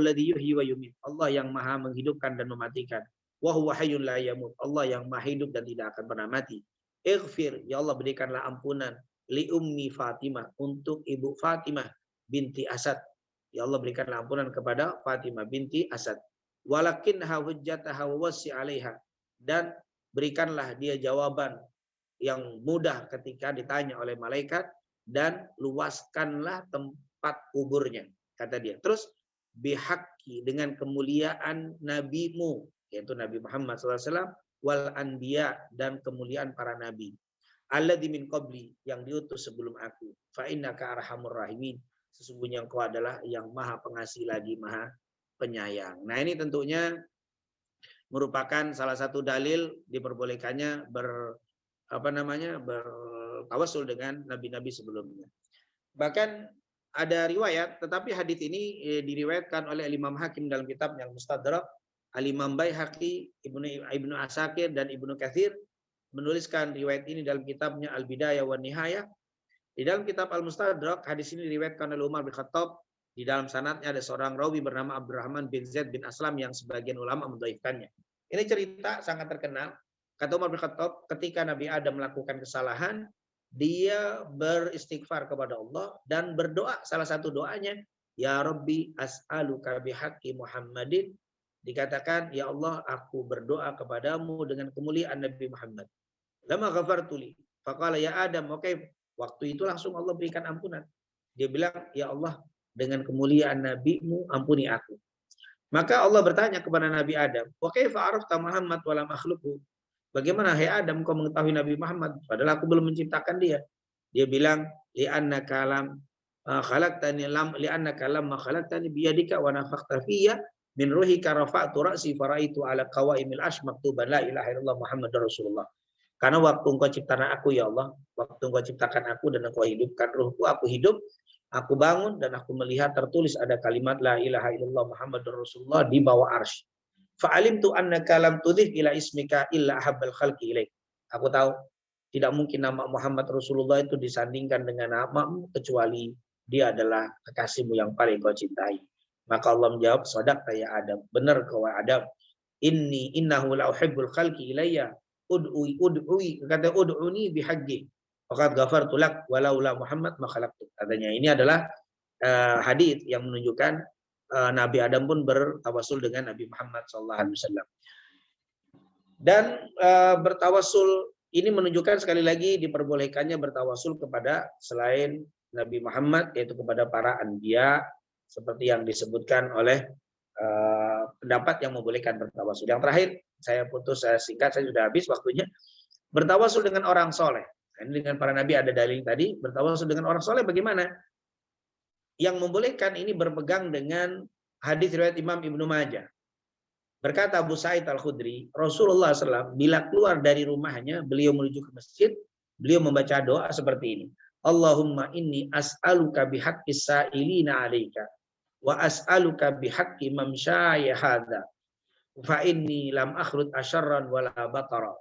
ladzi yuhyi wa yumiit. Allah yang maha menghidupkan dan mematikan. Wa huwa hayyun la yamut. Allah yang maha hidup dan tidak akan pernah mati. Ighfir, ya Allah berikanlah ampunan li ummi Fatimah, untuk ibu Fatimah binti Asad. Ya Allah berikanlah ampunan kepada Fatimah binti Asad. Walakinha hujjataha wa wasi' 'alaiha, dan berikanlah dia jawaban yang mudah ketika ditanya oleh malaikat, dan luaskanlah tempat kuburnya, kata dia. Terus bihaqqi, dengan kemuliaan nabimu, yaitu Nabi Muhammad SAW, wal anbiya, dan kemuliaan para nabi, alladzi min qabli, yang diutus sebelum aku, fa innaka arhamur rahimin, sesungguhnya engkau adalah yang maha pengasih lagi maha penyayang. Nah, ini tentunya merupakan salah satu dalil diperbolehkannya bertawasul dengan nabi-nabi sebelumnya. Bahkan ada riwayat, tetapi hadis ini diriwayatkan oleh Imam Hakim dalam kitab yang Mustadrak, Al-Imam Baihaqi, Ibnu Asakir, dan Ibnu Katsir menuliskan riwayat ini dalam kitabnya Al-Bidayah wa Nihayah. Di dalam kitab Al-Mustadrak, hadis ini diriwayatkan oleh Umar bin Khattab. Di dalam sanadnya ada seorang rawi bernama Abdurrahman bin Zaid bin Aslam yang sebagian ulama mendhaifkannya. Ini cerita sangat terkenal. Kata Umar bin Khattab, ketika Nabi Adam melakukan kesalahan, dia beristighfar kepada Allah dan berdoa. Salah satu doanya, Ya Rabbi as'aluka bihaqqi Muhammadin. Dikatakan, Ya Allah, aku berdoa kepadamu dengan kemuliaan Nabi Muhammad. Lama ghafartuli. Faqala ya Adam, oke. Waktu itu langsung Allah berikan ampunan. Dia bilang, Ya Allah, dengan kemuliaan Nabi-Mu, ampuni aku. Maka Allah bertanya kepada Nabi Adam, wa kaifa arafta Muhammad wa lam akhluqhu? Bagaimana hai Adam kau mengetahui Nabi Muhammad padahal aku belum menciptakan dia? Dia bilang, li'annaka lam khalaqtani ma khalaqtani biyadika wa nafakhta fiyya min ruhika rafa'tu ra'si faraitu ala qawaimil arsh maktuban la ilaha illallah Muhammadur Rasulullah. Karena waktu engkau ciptakan aku ya Allah, waktu engkau ciptakan aku dan engkau hidupkan ruhku, aku hidup, aku bangun dan aku melihat tertulis ada kalimat la ilaha illallah Muhammadur Rasulullah di bawah arsy. Fa'alimtu annaka lam tudhif ila ismika illa ahabbal khalqi ilaik. Aku tahu tidak mungkin nama Muhammad Rasulullah itu disandingkan dengan namamu kecuali dia adalah kekasihmu yang paling kau cintai. Maka Allah menjawab, "Shadaqta ya Adam." Benar kau Adam. Innahu la uhibbul khalqi ilayya. Ud'ui, kata ud'uni bihaqqi. Faqad ghafartu lak walaula Muhammad ma khalaqtu. Katanya ini adalah hadis yang menunjukkan Nabi Adam pun bertawasul dengan Nabi Muhammad SAW. Dan bertawasul ini menunjukkan sekali lagi diperbolehkannya bertawasul kepada selain Nabi Muhammad, yaitu kepada para anbiya, seperti yang disebutkan oleh pendapat yang membolehkan bertawasul. Yang terakhir, saya singkat, saya sudah habis waktunya. Bertawasul dengan orang soleh. Ini dengan para nabi ada dalil tadi. Bertawasul dengan orang soleh bagaimana? Yang membolehkan ini berpegang dengan hadis riwayat Imam Ibnu Majah. Berkata Abu Sa'id Al-Khudri, Rasulullah SAW bila keluar dari rumahnya, beliau menuju ke masjid, beliau membaca doa seperti ini. Allahumma inni as'aluka bihaqqis sa'ilina 'alaika wa as'aluka bihaqqi mamsyaya hadza fa inni lam akhrud asyarran wala batara.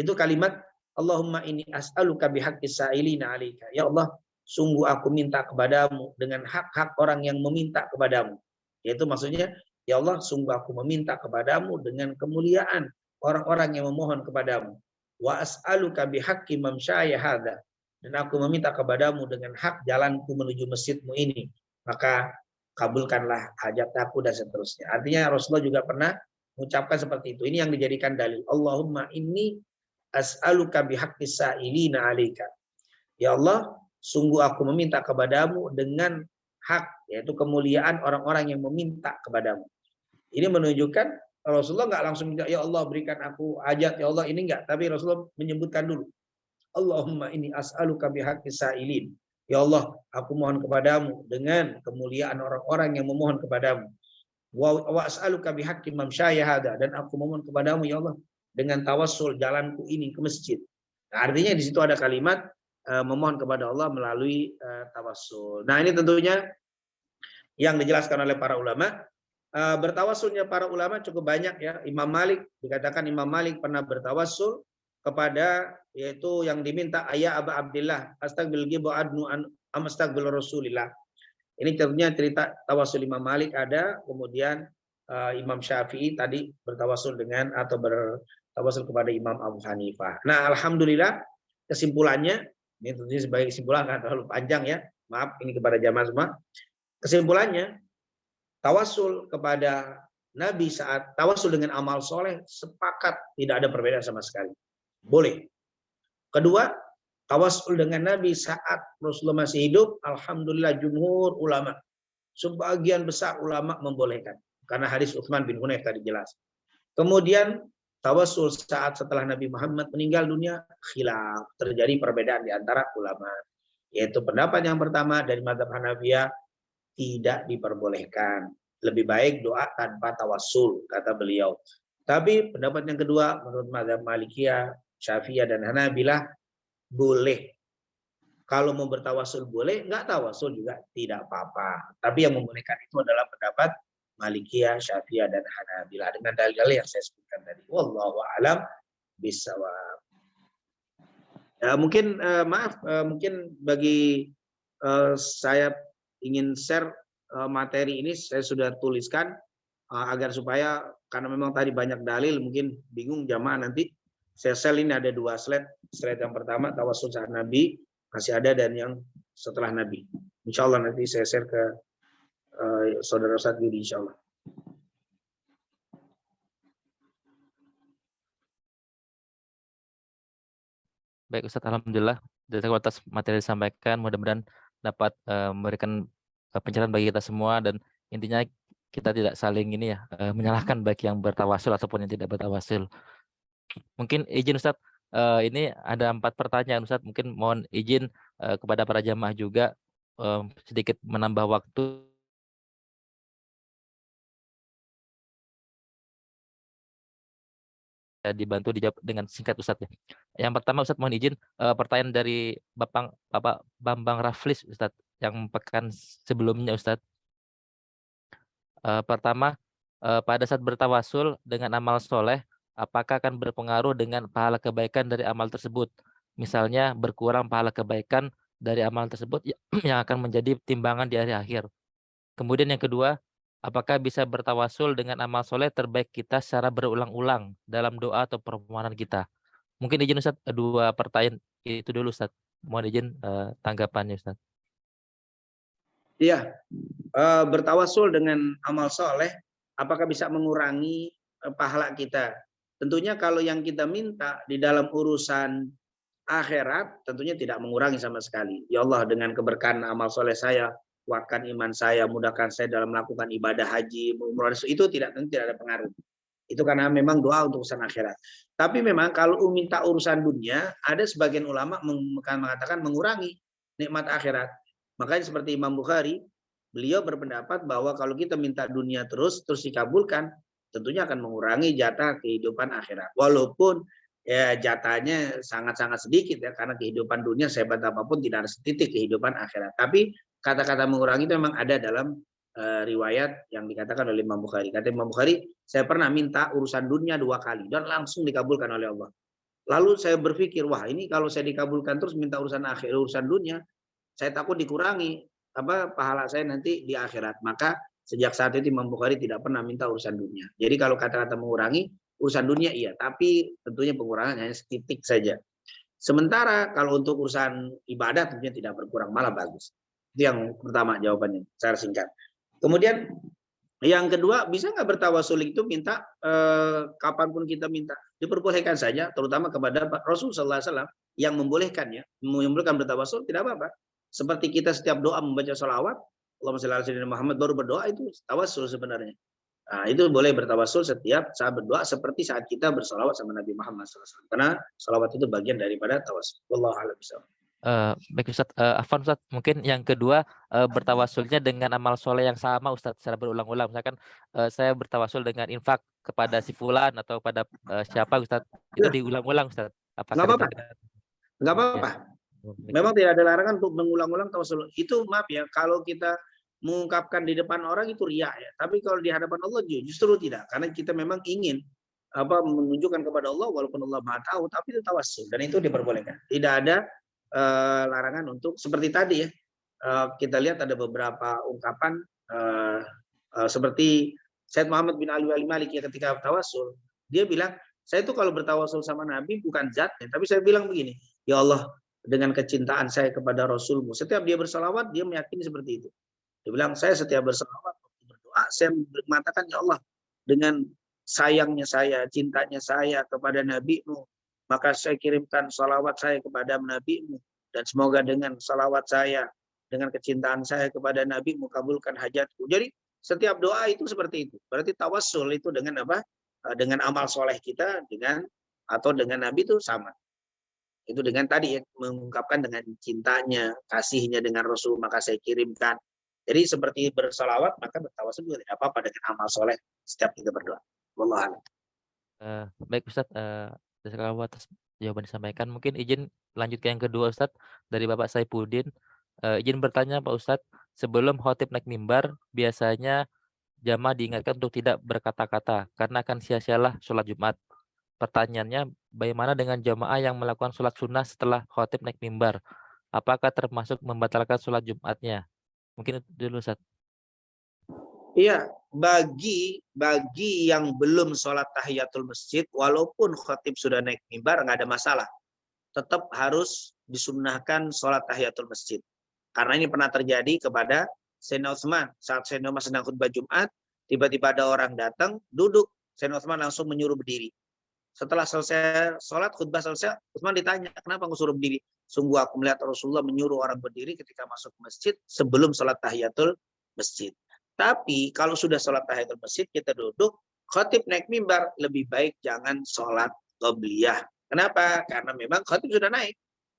Itu kalimat Allahumma inni as'aluka bihaqqis sa'ilina 'alaika. Ya Allah, sungguh aku minta kepadamu dengan hak-hak orang yang meminta kepadamu. Yaitu maksudnya, ya Allah, sungguh aku meminta kepadamu dengan kemuliaan orang-orang yang memohon kepadamu. Wa as'aluka bihaqqi mamsyaya hadza. Dan aku meminta kepadamu dengan hak jalanku menuju masjidmu ini. Maka kabulkanlah hajat aku dan seterusnya. Artinya Rasulullah juga pernah mengucapkan seperti itu. Ini yang dijadikan dalil. Allahumma inni as'aluka bihaqqis sa'ilina 'alaika. Ya Allah, sungguh aku meminta kepadamu dengan hak, yaitu kemuliaan orang-orang yang meminta kepadamu. Ini menunjukkan Rasulullah nggak langsung minta, ya Allah berikan aku hajat, ya Allah ini enggak. Tapi Rasulullah menyebutkan dulu. Allahumma inni as'aluka bihaqqis sa'ilin. Ya Allah, aku mohon kepadamu dengan kemuliaan orang-orang yang memohon kepadamu. Wa as'aluka bihaqqi mamsyaya hadza, dan aku memohon kepadamu ya Allah dengan tawassul jalanku ini ke masjid. Nah, artinya di situ ada kalimat memohon kepada Allah melalui tawassul. Nah, ini tentunya yang dijelaskan oleh para ulama. Bertawassulnya para ulama cukup banyak ya. Imam Malik, dikatakan Imam Malik pernah bertawassul kepada, yaitu yang diminta ayah Aba Abdillah astagfirul ghaibu adnu am astagfirul Rasulillah. Ini tentunya cerita tawassul Imam Malik ada, kemudian Imam Syafi'i tadi bertawassul dengan atau bertawassul kepada Imam Abu Hanifah. Nah, alhamdulillah kesimpulannya, ini tentunya sebagai kesimpulan nggak terlalu panjang ya. Maaf ini kepada jamaah semua. Kesimpulannya, tawassul kepada Nabi saat tawassul dengan amal soleh sepakat tidak ada perbedaan sama sekali. Boleh. Kedua, tawassul dengan Nabi saat Rasulullah masih hidup, alhamdulillah jumhur ulama, sebagian besar ulama membolehkan. Karena hadis Utsman bin Hunayf tadi jelas. Kemudian tawassul saat setelah Nabi Muhammad meninggal dunia, khilaf, terjadi perbedaan di antara ulama. Yaitu pendapat yang pertama dari mazhab Hanafiyah, tidak diperbolehkan. Lebih baik doa tanpa tawassul, kata beliau. Tapi pendapat yang kedua, menurut mazhab Malikiyah, Syafi'iyah dan Hanabilah, boleh. Kalau mau bertawassul boleh, enggak tawassul juga tidak apa-apa. Tapi yang membolehkan itu adalah pendapat Malikiyah, Syafi'iyah dan Hanabilah dengan dalil-dalil yang saya sebutkan tadi. Wallahu a'lam bishawab. Mungkin mungkin bagi saya ingin share materi ini, saya sudah tuliskan agar supaya, karena memang tadi banyak dalil, mungkin bingung jamaah nanti. Saya share ini ada 2 slide. Slide yang pertama tawassul saat Nabi masih ada, dan yang setelah Nabi. Insya Allah nanti saya share ke saudara Ustadz Yudi insya Allah. Baik Ustadz, alhamdulillah atas materi disampaikan, mudah-mudahan dapat memberikan pencerahan bagi kita semua, dan intinya kita tidak saling ini ya menyalahkan baik yang bertawasul ataupun yang tidak bertawasul. Mungkin izin Ustadz, ini ada 4 pertanyaan Ustadz, mungkin mohon izin kepada para jamaah juga sedikit menambah waktu. Dibantu dijawab dengan singkat Ustadz ya. Yang pertama Ustadz, mohon izin pertanyaan dari Bapak Bambang Raflis Ustadz yang pekan sebelumnya Ustadz. Pertama, pada saat bertawasul dengan amal soleh, apakah akan berpengaruh dengan pahala kebaikan dari amal tersebut? Misalnya berkurang pahala kebaikan dari amal tersebut yang akan menjadi timbangan di hari akhir. Kemudian yang kedua, apakah bisa bertawasul dengan amal soleh terbaik kita secara berulang-ulang dalam doa atau permohonan kita? Mungkin izin Ustaz, 2 pertanyaan itu dulu Ustaz. Mohon izin tanggapannya Ustaz. Iya, bertawasul dengan amal soleh, apakah bisa mengurangi pahala kita? Tentunya kalau yang kita minta di dalam urusan akhirat, tentunya tidak mengurangi sama sekali. Ya Allah, dengan keberkahan amal soleh saya, kuatkan iman saya, mudahkan saya dalam melakukan ibadah haji, umrah, itu tentu tidak ada pengaruh. Itu karena memang doa untuk urusan akhirat. Tapi memang kalau minta urusan dunia, ada sebagian ulama mengatakan mengurangi nikmat akhirat. Makanya seperti Imam Bukhari, beliau berpendapat bahwa kalau kita minta dunia terus dikabulkan, tentunya akan mengurangi jatah kehidupan akhirat. Walaupun ya jatahnya sangat-sangat sedikit ya, karena kehidupan dunia sehebat apapun tidak ada setitik kehidupan akhirat. Tapi kata-kata mengurangi itu memang ada dalam riwayat yang dikatakan oleh Imam Bukhari. Kata Imam Bukhari, saya pernah minta urusan dunia 2 kali dan langsung dikabulkan oleh Allah. Lalu saya berpikir, wah ini kalau saya dikabulkan terus minta urusan akhir, urusan dunia, saya takut dikurangi pahala saya nanti di akhirat. Maka sejak saat itu Imam Bukhari tidak pernah minta urusan dunia. Jadi kalau kata-kata mengurangi urusan dunia iya, tapi tentunya pengurangan hanya setitik saja. Sementara kalau untuk urusan ibadah tentunya tidak berkurang, malah bagus. Itu yang pertama jawabannya, secara singkat. Kemudian yang kedua, bisa nggak bertawasul itu minta kapanpun kita minta, diperbolehkan saja, terutama kepada Rasul Sallallahu Alaihi Wasallam yang membolehkannya, membolehkan bertawasul tidak apa-apa. Seperti kita setiap doa membaca sholawat, Allahumma sholli ala sayyidina Muhammad, baru berdoa itu tawasul sebenarnya. Nah, itu boleh bertawasul setiap saat berdoa seperti saat kita bersolawat sama Nabi Muhammad SAW. Karena solawat itu bagian daripada tawasul. Wallahu a'lam bishawab. Baik Ustaz, Afwan Ustaz, mungkin yang kedua bertawasulnya dengan amal soleh yang sama Ustaz secara berulang-ulang. Misalkan saya bertawasul dengan infak kepada si fulan atau pada siapa Ustaz, itu Ya, diulang-ulang Ustaz. nggak Apakah apa-apa. Nggak ya. apa-apa. Memang tidak ada larangan untuk mengulang-ulang tawasul. Itu maaf ya, kalau kita mengungkapkan di depan orang itu riya ya. Tapi kalau di hadapan Allah justru tidak, karena kita memang ingin menunjukkan kepada Allah walaupun Allah Maha tahu, tapi itu tawassul dan itu diperbolehkan. Tidak ada larangan untuk seperti tadi ya. Kita lihat ada beberapa ungkapan seperti Said Muhammad bin Ali Al-Maliki ketika tawassul, dia bilang, saya itu kalau bertawasul sama Nabi bukan zatnya, tapi saya bilang begini, ya Allah, dengan kecintaan saya kepada Rasulmu. Setiap dia bersalawat, dia meyakini seperti itu. Dia bilang, saya setiap bersalawat, berdoa, saya mengatakan, ya Allah, dengan sayangnya saya, cintanya saya kepada Nabi-Mu, maka saya kirimkan salawat saya kepada Nabi-Mu. Dan semoga dengan salawat saya, dengan kecintaan saya kepada Nabi-Mu, kabulkan hajatku. Jadi, setiap doa itu seperti itu. Berarti tawassul itu dengan apa? Dengan amal soleh kita, dengan atau dengan Nabi itu sama. Itu dengan tadi ya, mengungkapkan dengan cintanya, kasihnya dengan Rasul, maka saya kirimkan. Jadi seperti bersolawat, maka bertawasul juga tidak apa-apa dengan amal soleh setiap kita berdoa. Wallahu a'lam. Baik Ustaz, jazakallahu atas jawaban disampaikan. Mungkin izin lanjut ke yang kedua Ustaz dari Bapak Saifuddin. Izin bertanya Pak Ustaz, sebelum khotib naik mimbar biasanya jamaah diingatkan untuk tidak berkata-kata karena akan sia-sialah sholat Jumat. Pertanyaannya, bagaimana dengan jamaah yang melakukan sholat sunnah setelah khotib naik mimbar? Apakah termasuk membatalkan sholat Jumatnya? Mungkin itu dulu Ustaz. Iya, bagi yang belum sholat tahiyatul masjid, walaupun khatib sudah naik mimbar, nggak ada masalah. Tetap harus disunnahkan sholat tahiyatul masjid. Karena ini pernah terjadi kepada Sayyidina Utsman. Saat Sayyidina Utsman sedang khutbah Jumat, tiba-tiba ada orang datang, duduk. Sayyidina Utsman langsung menyuruh berdiri. Setelah selesai sholat, khutbah selesai, Utsman ditanya, kenapa engkau suruh berdiri? Sungguh aku melihat Rasulullah menyuruh orang berdiri ketika masuk masjid sebelum sholat tahiyatul masjid. Tapi kalau sudah sholat tahiyatul masjid, kita duduk, khatib naik mimbar, lebih baik jangan sholat qobliyah. Kenapa? Karena memang khatib sudah naik.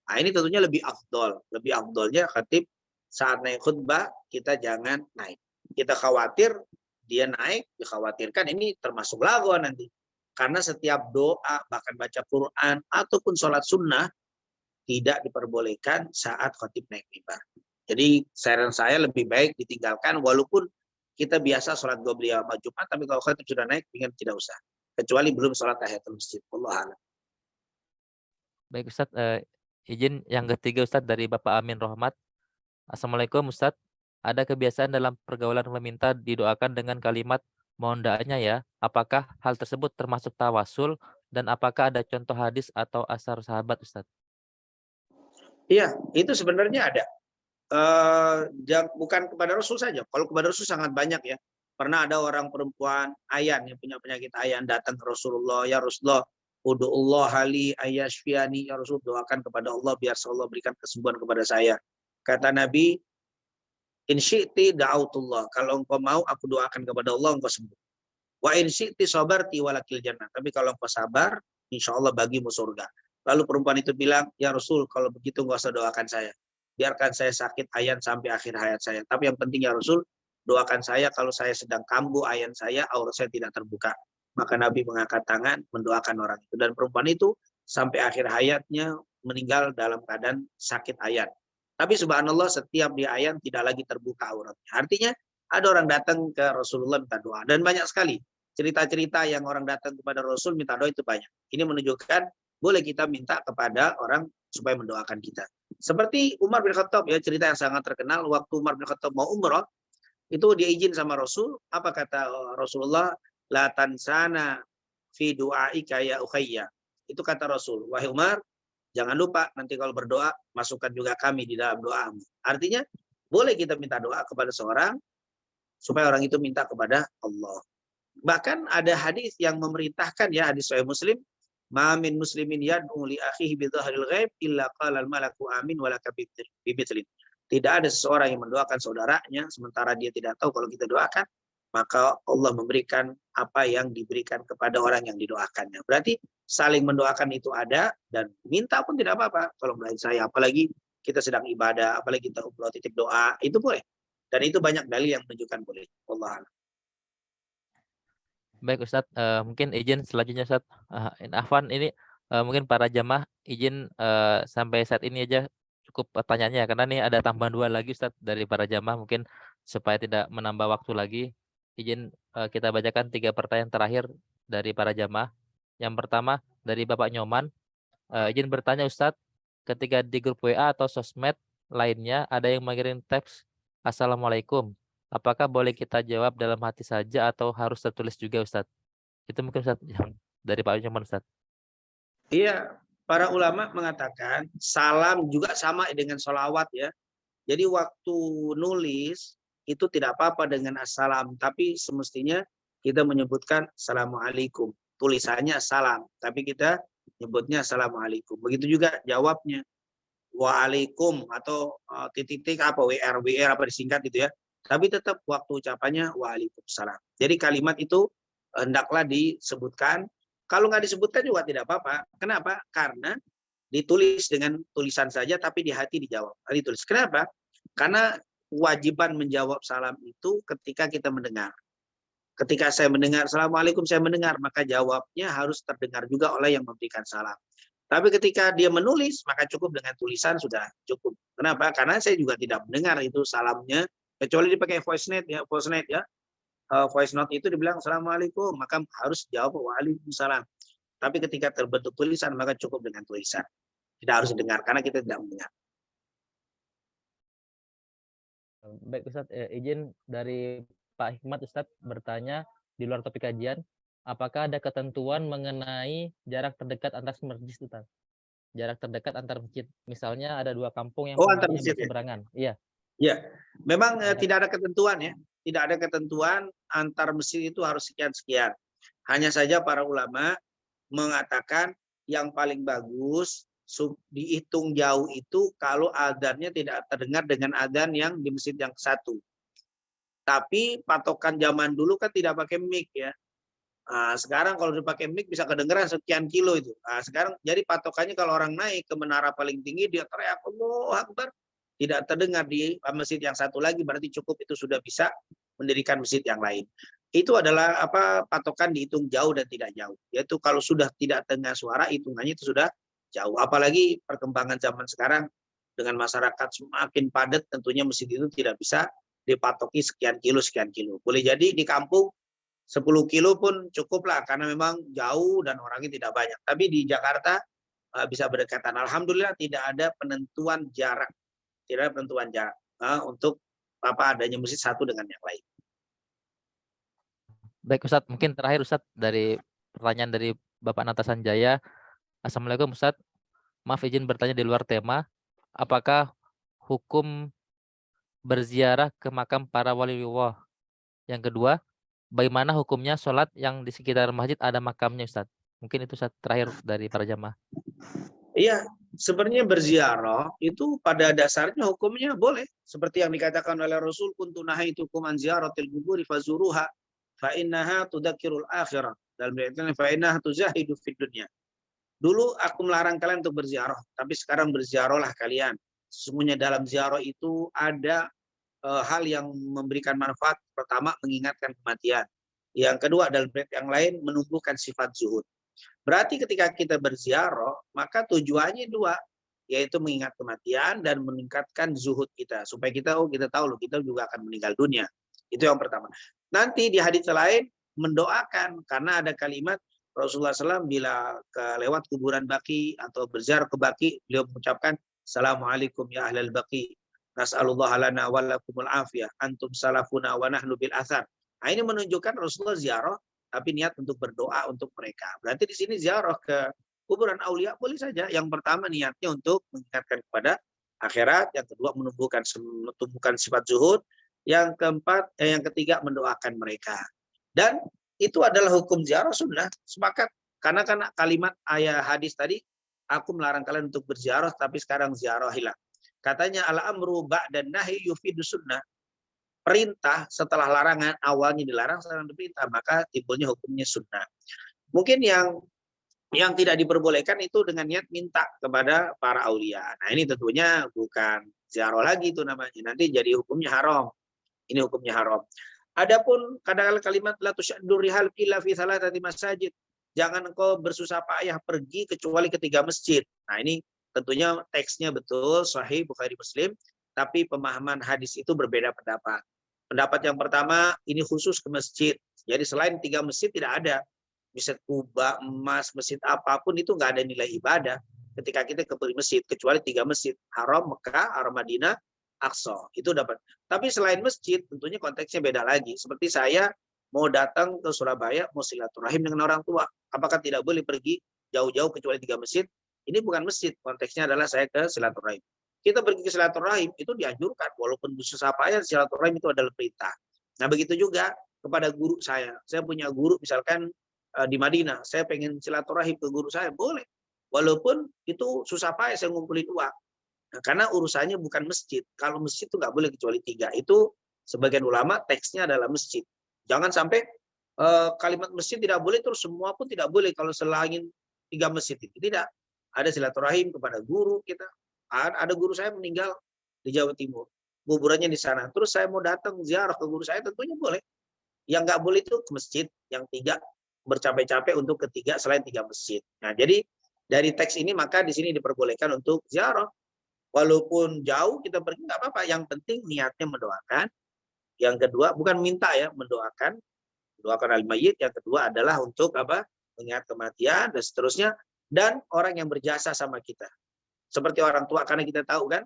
Nah, ini tentunya lebih afdol. Lebih afdolnya khatib saat naik khutbah, kita jangan naik. Kita khawatir dia naik, dikhawatirkan ini termasuk lagwa nanti. Karena setiap doa, bahkan baca Quran, ataupun sholat sunnah, tidak diperbolehkan saat khatib naik mimbar. Jadi saran saya lebih baik ditinggalkan, walaupun kita biasa sholat qobliyah sama Jumat, tapi kalau khatib sudah naik, ingat tidak usah. Kecuali belum sholat tahiyatul masjid. Wallahu a'lam. Baik Ustaz, izin yang ketiga Ustaz dari Bapak Amin Rohmat. Assalamualaikum Ustaz. ada kebiasaan dalam pergaulan meminta didoakan dengan kalimat mohon doanya ya. Apakah hal tersebut termasuk tawasul dan apakah ada contoh hadis atau asar sahabat, Ustaz? Iya, itu sebenarnya ada. Bukan kepada Rasul saja. Kalau kepada Rasul sangat banyak ya. Pernah ada orang perempuan ayan yang punya penyakit ayan datang ke Rasulullah, ya Rasulullah, ud'ullah li ayyashfiani, ya Rasul, doakan kepada Allah biar Allah berikan kesembuhan kepada saya. Kata Nabi, in syi'ti da'autullah. Kalau engkau mau aku doakan kepada Allah engkau sembuh. Wa in syi'ti sabarti walakil jannah. Tapi kalau engkau sabar, insya Allah bagimu surga. Lalu perempuan itu bilang, ya Rasul, kalau begitu enggak usah doakan saya. Biarkan saya sakit ayan sampai akhir hayat saya. Tapi yang penting ya Rasul, doakan saya kalau saya sedang kambuh ayan saya, aurat saya tidak terbuka. Maka Nabi mengangkat tangan mendoakan orang itu. Dan perempuan itu sampai akhir hayatnya meninggal dalam keadaan sakit ayan. Tapi subhanallah setiap di ayan tidak lagi terbuka auratnya. Artinya ada orang datang ke Rasulullah minta doa. Dan banyak sekali cerita-cerita yang orang datang kepada Rasul minta doa itu banyak. Ini menunjukkan boleh kita minta kepada orang supaya mendoakan kita. Seperti Umar bin Khattab ya, cerita yang sangat terkenal waktu Umar bin Khattab mau umrah, itu dia izin sama Rasul, apa kata Rasulullah? La tansana fi du'aika ya ukhayya. Itu kata Rasul, wahai Umar, jangan lupa nanti kalau berdoa masukkan juga kami di dalam doamu. Artinya boleh kita minta doa kepada seorang supaya orang itu minta kepada Allah. Bahkan ada hadis yang memerintahkan ya, hadis Sahih Muslim, ma min muslimin yad'u li akhihi bi dhahril ghaib illa qala al malaku amin wa laka bimithli. Tidak ada seseorang yang mendoakan saudaranya sementara dia tidak tahu kalau kita doakan, maka Allah memberikan apa yang diberikan kepada orang yang didoakannya. Berarti saling mendoakan itu ada, dan minta pun tidak apa-apa. Tolong doain saya, apalagi kita sedang ibadah, apalagi kita umroh titip doa, itu boleh. Dan itu banyak dalil yang menunjukkan boleh. Allah. Baik Ustadz, mungkin izin selanjutnya Ustadz, Afwan ini mungkin para jamaah izin sampai saat ini aja cukup pertanyaannya karena nih ada tambahan 2 lagi Ustadz dari para jamaah, mungkin supaya tidak menambah waktu lagi, izin kita bacakan 3 pertanyaan terakhir dari para jamaah. Yang pertama dari Bapak Nyoman, izin bertanya Ustadz, ketika di grup WA atau sosmed lainnya ada yang mengirim teks Assalamualaikum. Apakah boleh kita jawab dalam hati saja atau harus tertulis juga Ustadz? Itu mungkin Ustadz yang dari Pak Nyoman Ustadz. Iya, para ulama mengatakan salam juga sama dengan sholawat ya. Jadi waktu nulis itu tidak apa-apa dengan assalam, tapi semestinya kita menyebutkan assalamualaikum. Tulisannya salam, tapi kita nyebutnya assalamualaikum. Begitu juga jawabnya waalaikum atau titik-titik apa WR apa disingkat gitu ya. Tapi tetap waktu ucapannya waalaikumsalam. Jadi kalimat itu hendaklah disebutkan. Kalau nggak disebutkan juga tidak apa-apa. Kenapa? Karena ditulis dengan tulisan saja, tapi di hati dijawab. Ditulis. Kenapa? Karena kewajiban menjawab salam itu ketika kita mendengar. Ketika saya mendengar, Assalamualaikum, saya mendengar, maka jawabnya harus terdengar juga oleh yang memberikan salam. Tapi ketika dia menulis, maka cukup dengan tulisan sudah cukup. Kenapa? Karena saya juga tidak mendengar itu salamnya, kecuali dipakai voice note ya, voice note itu dibilang Assalamualaikum, maka harus jawab Waalaikumsalam. Tapi ketika terbentuk tulisan, maka cukup dengan tulisan. Tidak harus didengar, karena kita tidak mendengar. Baik Ustadz, izin dari Pak Hikmat Ustadz bertanya di luar topik kajian, apakah ada ketentuan mengenai jarak terdekat antar masjid Ustadz? Jarak terdekat antar masjid, misalnya ada 2 kampung yang antar masjid berseberangan. Iya. Ya, memang tidak ada ketentuan ya. Tidak ada ketentuan antar masjid itu harus sekian-sekian. Hanya saja para ulama mengatakan yang paling bagus dihitung jauh itu kalau adzannya tidak terdengar dengan adzan yang di masjid yang satu. Tapi patokan zaman dulu kan tidak pakai mic ya. Nah, sekarang kalau dipakai mic bisa kedengeran sekian kilo itu. Nah, sekarang jadi patokannya kalau orang naik ke menara paling tinggi dia teriak Allahu Akbar, tidak terdengar di masjid yang satu lagi, berarti cukup itu sudah bisa mendirikan masjid yang lain. Itu adalah patokan dihitung jauh dan tidak jauh. Yaitu kalau sudah tidak terdengar suara, hitungannya itu sudah jauh. Apalagi perkembangan zaman sekarang dengan masyarakat semakin padat, tentunya masjid itu tidak bisa dipatoki sekian kilo. Boleh jadi di kampung 10 kilo pun cukup lah, karena memang jauh dan orangnya tidak banyak. Tapi di Jakarta bisa berdekatan. Alhamdulillah tidak ada penentuan jarak. Tidak ada penentuan jarak untuk apa adanya masjid satu dengan yang lain. Baik Ustadz, mungkin terakhir Ustadz dari pertanyaan dari Bapak Nata Sanjaya. Assalamualaikum Ustadz, maaf izin bertanya di luar tema. Apakah hukum berziarah ke makam para waliullah? Yang kedua, bagaimana hukumnya sholat yang di sekitar masjid ada makamnya Ustadz? Mungkin itu Ustadz terakhir dari para jamaah. Iya, sebenarnya berziarah itu pada dasarnya hukumnya boleh. Seperti yang dikatakan oleh Rasul, kuntu nahaitukum an ziyaratil quburi fazuruha fa innaha tudzakirul akhirah. Dalam artian fa innaha tuzahidu fid dunya. Dulu aku melarang kalian untuk berziarah, tapi sekarang berziarahlah kalian. Sesungguhnya dalam ziarah itu ada hal yang memberikan manfaat. Pertama, mengingatkan kematian. Yang kedua, dalam ayat yang lain, menumbuhkan sifat zuhud. Berarti ketika kita berziarah, maka tujuannya dua, yaitu mengingat kematian dan meningkatkan zuhud kita. Supaya kita tahu loh, kita juga akan meninggal dunia. Itu yang pertama. Nanti di hadits lain, mendoakan. Karena ada kalimat, Rasulullah SAW bila lewat kuburan Baqi atau berziarah ke Baqi, beliau mengucapkan, Assalamualaikum ya ahlal Baqi. Nas'alullah lana wa lakumul afiyah. Antum salafuna wa nahnu bil athar. Nah, ini menunjukkan Rasulullah ziarah, tapi niat untuk berdoa untuk mereka. Berarti di sini ziarah ke kuburan aulia boleh saja. Yang pertama niatnya untuk mengingatkan kepada akhirat. Yang kedua menumbuhkan sifat zuhud. Yang keempat, yang ketiga mendoakan mereka. Dan itu adalah hukum ziarah sunnah, sepakat. Karena kalimat ayat hadis tadi, aku melarang kalian untuk berziarah, tapi sekarang ziarah hilang. Katanya al-amru ba'dan nahi yufidu sunnah. Perintah setelah larangan, awalnya dilarang, sekarang diperintah, maka timbulnya hukumnya sunnah. Mungkin yang tidak diperbolehkan itu dengan niat minta kepada para aulia. Nah ini tentunya bukan ziarah lagi itu namanya, nanti jadi hukumnya haram. Ini hukumnya haram. Adapun kadang-kadang kalimat la tusyaddur rihal illa fi thalathati masajid. Jangan engkau bersusah payah pergi kecuali ke 3 masjid. Nah, ini tentunya teksnya betul sahih Bukhari Muslim, tapi pemahaman hadis itu berbeda pendapat. Pendapat yang pertama, ini khusus ke masjid. Jadi selain 3 masjid tidak ada. Masjid Kuba, emas, masjid apapun itu nggak ada nilai ibadah ketika kita ke masjid, kecuali 3 masjid. Haram Mekah, Haram Madinah, Aqsa. Itu dapat. Tapi selain masjid, tentunya konteksnya beda lagi. Seperti saya mau datang ke Surabaya, mau silaturahim dengan orang tua. Apakah tidak boleh pergi jauh-jauh kecuali 3 masjid? Ini bukan masjid. Konteksnya adalah saya ke silaturahim. Kita pergi ke silaturahim, itu dianjurkan. Walaupun susah payah, silaturahim itu adalah perintah. Nah, begitu juga kepada guru saya. Saya punya guru misalkan di Madinah. Saya pengen silaturahim ke guru saya. Boleh. Walaupun itu susah payah saya ngumpulin uang. Nah, karena urusannya bukan masjid. Kalau masjid itu nggak boleh kecuali 3. Itu sebagian ulama teksnya adalah masjid. Jangan sampai kalimat masjid tidak boleh, terus semua pun tidak boleh kalau selain 3 masjid itu. Tidak. Ada silaturahim kepada guru kita. Ada guru saya meninggal di Jawa Timur. Kuburannya di sana. Terus saya mau datang ziarah ke guru saya, tentunya boleh. Yang nggak boleh itu ke masjid. Yang 3 bercapek-capek untuk ketiga selain 3 masjid. Nah, jadi dari teks ini maka di sini diperbolehkan untuk ziarah. Walaupun jauh kita pergi nggak apa-apa. Yang penting niatnya mendoakan. Yang kedua bukan minta ya, mendoakan al-mayyit. Yang kedua adalah untuk apa? Mengingat kematian dan seterusnya. Dan orang yang berjasa sama kita. Seperti orang tua, karena kita tahu kan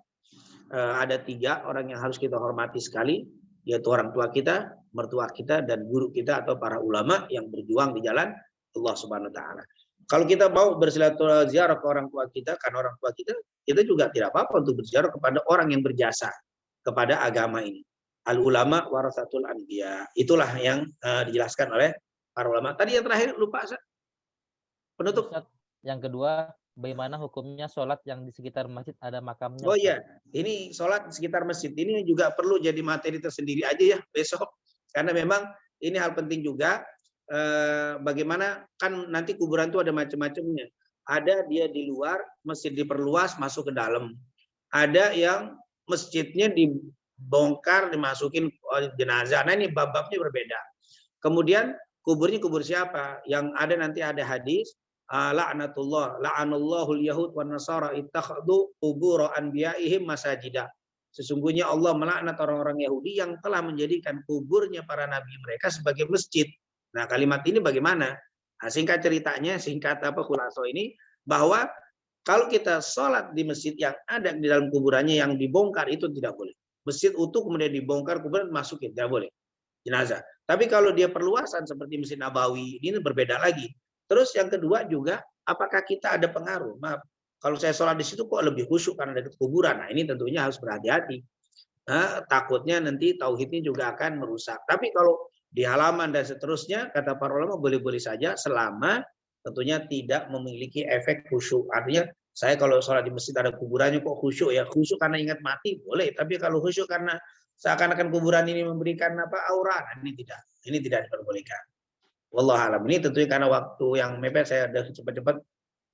ada 3 orang yang harus kita hormati sekali, yaitu orang tua kita, mertua kita, dan guru kita atau para ulama yang berjuang di jalan Allah Subhanahu Wa Taala. Kalau kita mau bersilaturahmi ziarah ke orang tua kita, karena orang tua kita juga tidak apa-apa untuk berziarah kepada orang yang berjasa kepada agama ini. Al ulama warasatul anbiya. Itulah yang dijelaskan oleh para ulama. Tadi yang terakhir lupa saya. Penutup. Yang kedua, bagaimana hukumnya sholat yang di sekitar masjid ada makamnya? Oh iya, ini sholat di sekitar masjid ini juga perlu jadi materi tersendiri aja ya besok. Karena memang ini hal penting juga. Bagaimana kan nanti kuburan itu ada macam-macamnya. Ada dia di luar, masjid diperluas masuk ke dalam. Ada yang masjidnya dibongkar, dimasukin jenazah. Nah ini bab-babnya berbeda. Kemudian kuburnya kubur siapa? Yang ada nanti ada hadis. La'anallahul yahud wan nasara ittakhadhu qubur anbiya'ihim masajida. Sesungguhnya Allah melaknat orang-orang Yahudi yang telah menjadikan kuburnya para nabi mereka sebagai masjid. Nah, kalimat ini bagaimana? Nah, singkat ceritanya, khulaso ini bahwa kalau kita sholat di masjid yang ada di dalam kuburannya yang dibongkar itu tidak boleh. masjid utuh kemudian dibongkar kemudian masukin, tidak boleh jenazah. Tapi kalau dia perluasan seperti Masjid Nabawi, ini berbeda lagi. Terus yang kedua juga, apakah kita ada pengaruh? Maaf, kalau saya sholat di situ kok lebih khusyuk karena dekat kuburan. Nah, ini tentunya harus berhati-hati. Nah, takutnya nanti tauhidnya juga akan merusak. Tapi kalau di halaman dan seterusnya, kata para ulama boleh-boleh saja selama tentunya tidak memiliki efek khusyuk. Artinya saya kalau sholat di masjid ada kuburannya kok khusyuk ya, khusyuk karena ingat mati boleh. Tapi kalau khusyuk karena seakan-akan kuburan ini memberikan aura, ini tidak diperbolehkan. Wallahu alam. Ini tentunya karena waktu yang mepet saya ada cepat-cepat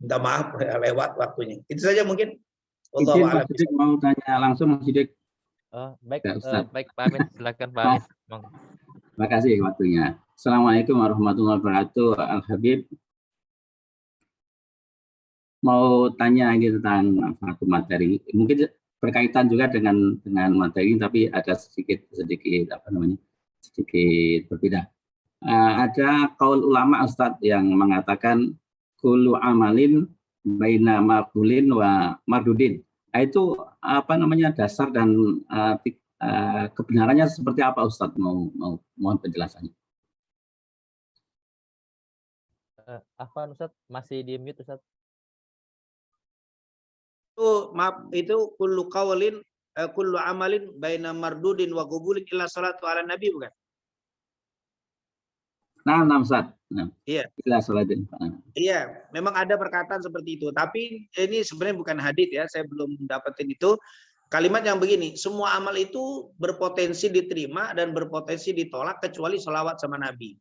minta maaf lewat waktunya. Itu saja mungkin. Wallahu Izin alam. Pak Sidik mau tanya langsung Mas Sidik. Baik, Ya, Ustaz. baik Pak Amin, silakan Pak Amin. Terima kasih waktunya. Assalamualaikum warahmatullahi wabarakatuh. Al Habib mau tanya ini tentang satu materi. Mungkin berkaitan juga dengan materi, tapi ada sedikit berbeda. Ada kaul ulama Ustadz yang mengatakan kullu amalin baina maqbulin wa mardudin. Itu dasar dan kebenarannya seperti apa Ustadz? Mohon penjelasannya. Afwan Ustadz, masih di mute Ustadz. Itu kullu qawlin kullu amalin baina mardudin wa qabulin illa salatu ala nabi, bukan? Nah, Ustaz. Iya. Illa salatin. Iya, memang ada perkataan seperti itu. Tapi ini sebenarnya bukan hadits ya, saya belum dapetin itu. Kalimat yang begini, semua amal itu berpotensi diterima dan berpotensi ditolak kecuali sholawat sama Nabi.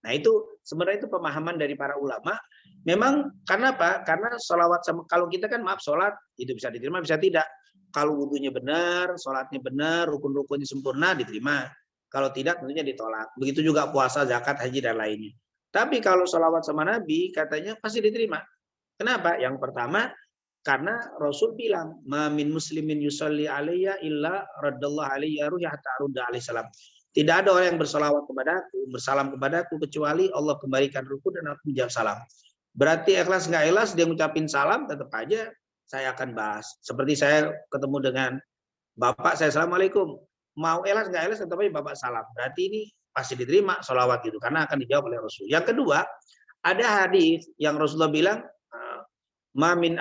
Nah itu sebenarnya itu pemahaman dari para ulama. Memang karena apa? Karena sholawat sama, kalau kita kan maaf sholat itu bisa diterima bisa tidak. Kalau wudhunya benar, sholatnya benar, rukun-rukunnya sempurna diterima. Kalau tidak tentunya ditolak. Begitu juga puasa, zakat, haji dan lainnya. Tapi kalau sholawat sama Nabi katanya pasti diterima. Kenapa? Yang pertama karena Rasul bilang, "Ma min muslimin yusalli alayya illa raddallahu alayya ruhi hatta arudda alaihi salam." Tidak ada orang yang bersalawat kepadaku, bersalam kepadaku kecuali Allah kembalikan rukun dan aku menjawab salam. Berarti ikhlas nggak ikhlas dia ngucapin salam tetap aja saya akan bahas. Seperti saya ketemu dengan Bapak, saya assalamualaikum. Mau ikhlas nggak ikhlas tetap aja Bapak salam. Berarti ini pasti diterima sholawat itu karena akan dijawab oleh Rasul. Yang kedua, ada hadis yang Rasulullah bilang, ma min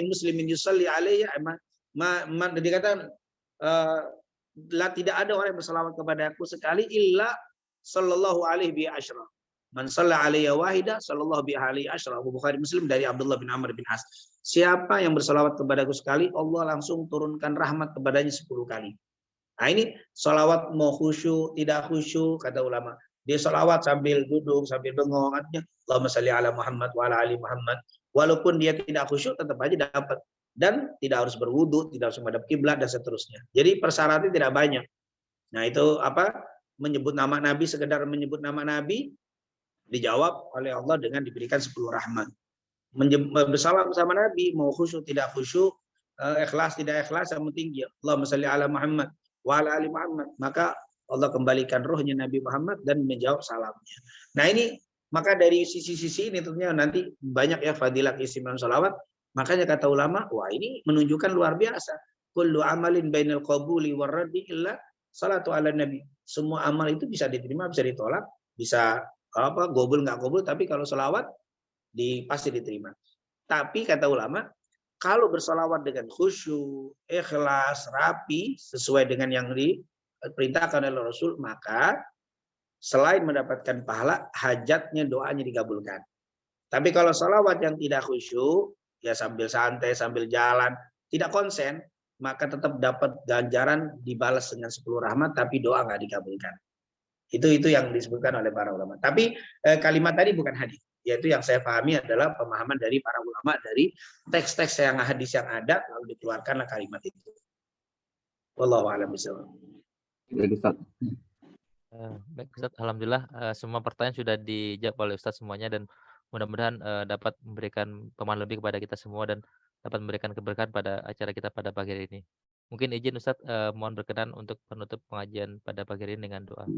muslimin yusalli alayya dikatakan tidak ada orang yang bersalawat kepada aku sekali illa sallallahu alaihi bi asyra. Man shalla alayya wahida sallallahu bi alaihi asyra. Bukhari Muslim dari Abdullah bin Amr bin As. Siapa yang bersalawat kepadaku sekali, Allah langsung turunkan rahmat kepadanya 10 kali. Nah ini salawat mau khusyuk, tidak khusyuk, kata ulama. Dia salawat sambil duduk, sambil bengong, artinya Allahumma shalli ala Muhammad wa ala ali Muhammad. Walaupun dia tidak khusyuk tetap aja dapat. Dan tidak harus berwudu, tidak harus menghadap kiblat dan seterusnya. Jadi persyaratannya tidak banyak. Nah itu menyebut nama Nabi, sekedar menyebut nama Nabi dijawab oleh Allah dengan diberikan 10 rahmat. Bersalam sama Nabi, mau khusyuk tidak khusyuk, ikhlas tidak ikhlas, yang penting Allahumma shalli ala Muhammad wa ala ali Muhammad. Maka Allah kembalikan ruhnya Nabi Muhammad dan menjawab salamnya. Nah ini maka dari sisi-sisi ini tentunya nanti banyak ya fadilah keistimewaan sholawat. Makanya kata ulama, wah ini menunjukkan luar biasa. Kullu amalin bainal qabuli warraddi illa salatu ala nabi. Semua amal itu bisa diterima, bisa ditolak, bisa gobul nggak gobul, tapi kalau sholawat pasti diterima. Tapi kata ulama, kalau bersolawat dengan khusyuk, ikhlas, rapi, sesuai dengan yang diperintahkan oleh Rasul, maka selain mendapatkan pahala, hajatnya, doanya dikabulkan. Tapi kalau sholawat yang tidak khusyuk, ya sambil santai, sambil jalan, tidak konsen, maka tetap dapat ganjaran dibalas dengan 10 rahmat, tapi doa nggak dikabulkan. Itu yang disebutkan oleh para ulama. Tapi kalimat tadi bukan hadis. Yaitu yang saya pahami adalah pemahaman dari para ulama dari teks-teks yang hadis yang ada, lalu dikeluarkanlah kalimat itu. Wallahu a'lam bishawab. Baik Ustaz, alhamdulillah semua pertanyaan sudah dijawab oleh Ustaz semuanya dan mudah-mudahan dapat memberikan pemahaman lebih kepada kita semua dan dapat memberikan keberkahan pada acara kita pada pagi hari ini. Mungkin izin Ustaz mohon berkenan untuk penutup pengajian pada pagi hari ini dengan doa.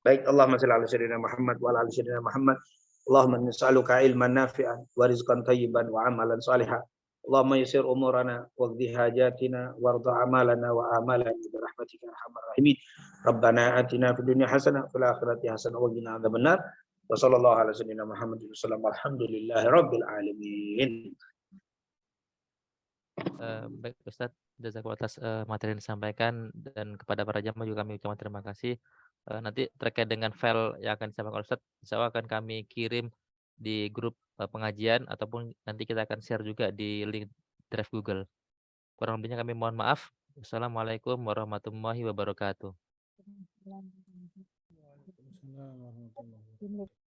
Baik, Allahumma shalli ala sayyidina Muhammad wa ala ali sayyidina Muhammad. Allahumma nas'aluka ilman nafi'an wa rizqan thayyiban wa amalan shalihan Allahumma yassir umurana waqdi hajatina warda amalana wa amalana birahmatika arhamar rahimin. Rabbana atina fid dunya hasanah fil akhirati hasanah wa qina adzabannar. Wa sallallahu ala sayyidina Muhammadin wasallam. Alhamdulillahi rabbil alamin. Baik Ustadz, jazakallahu atas materi yang disampaikan, dan kepada para jamaah juga kami ucapkan terima kasih. Nanti terkait dengan file yang akan disampaikan Ustadz, insya Allah akan kami kirim di grup pengajian, ataupun nanti kita akan share juga di link Drive Google. Kurang lebihnya kami mohon maaf. Wassalamualaikum warahmatullahi wabarakatuh. Waalaikumsalam warahmatullahi wabarakatuh.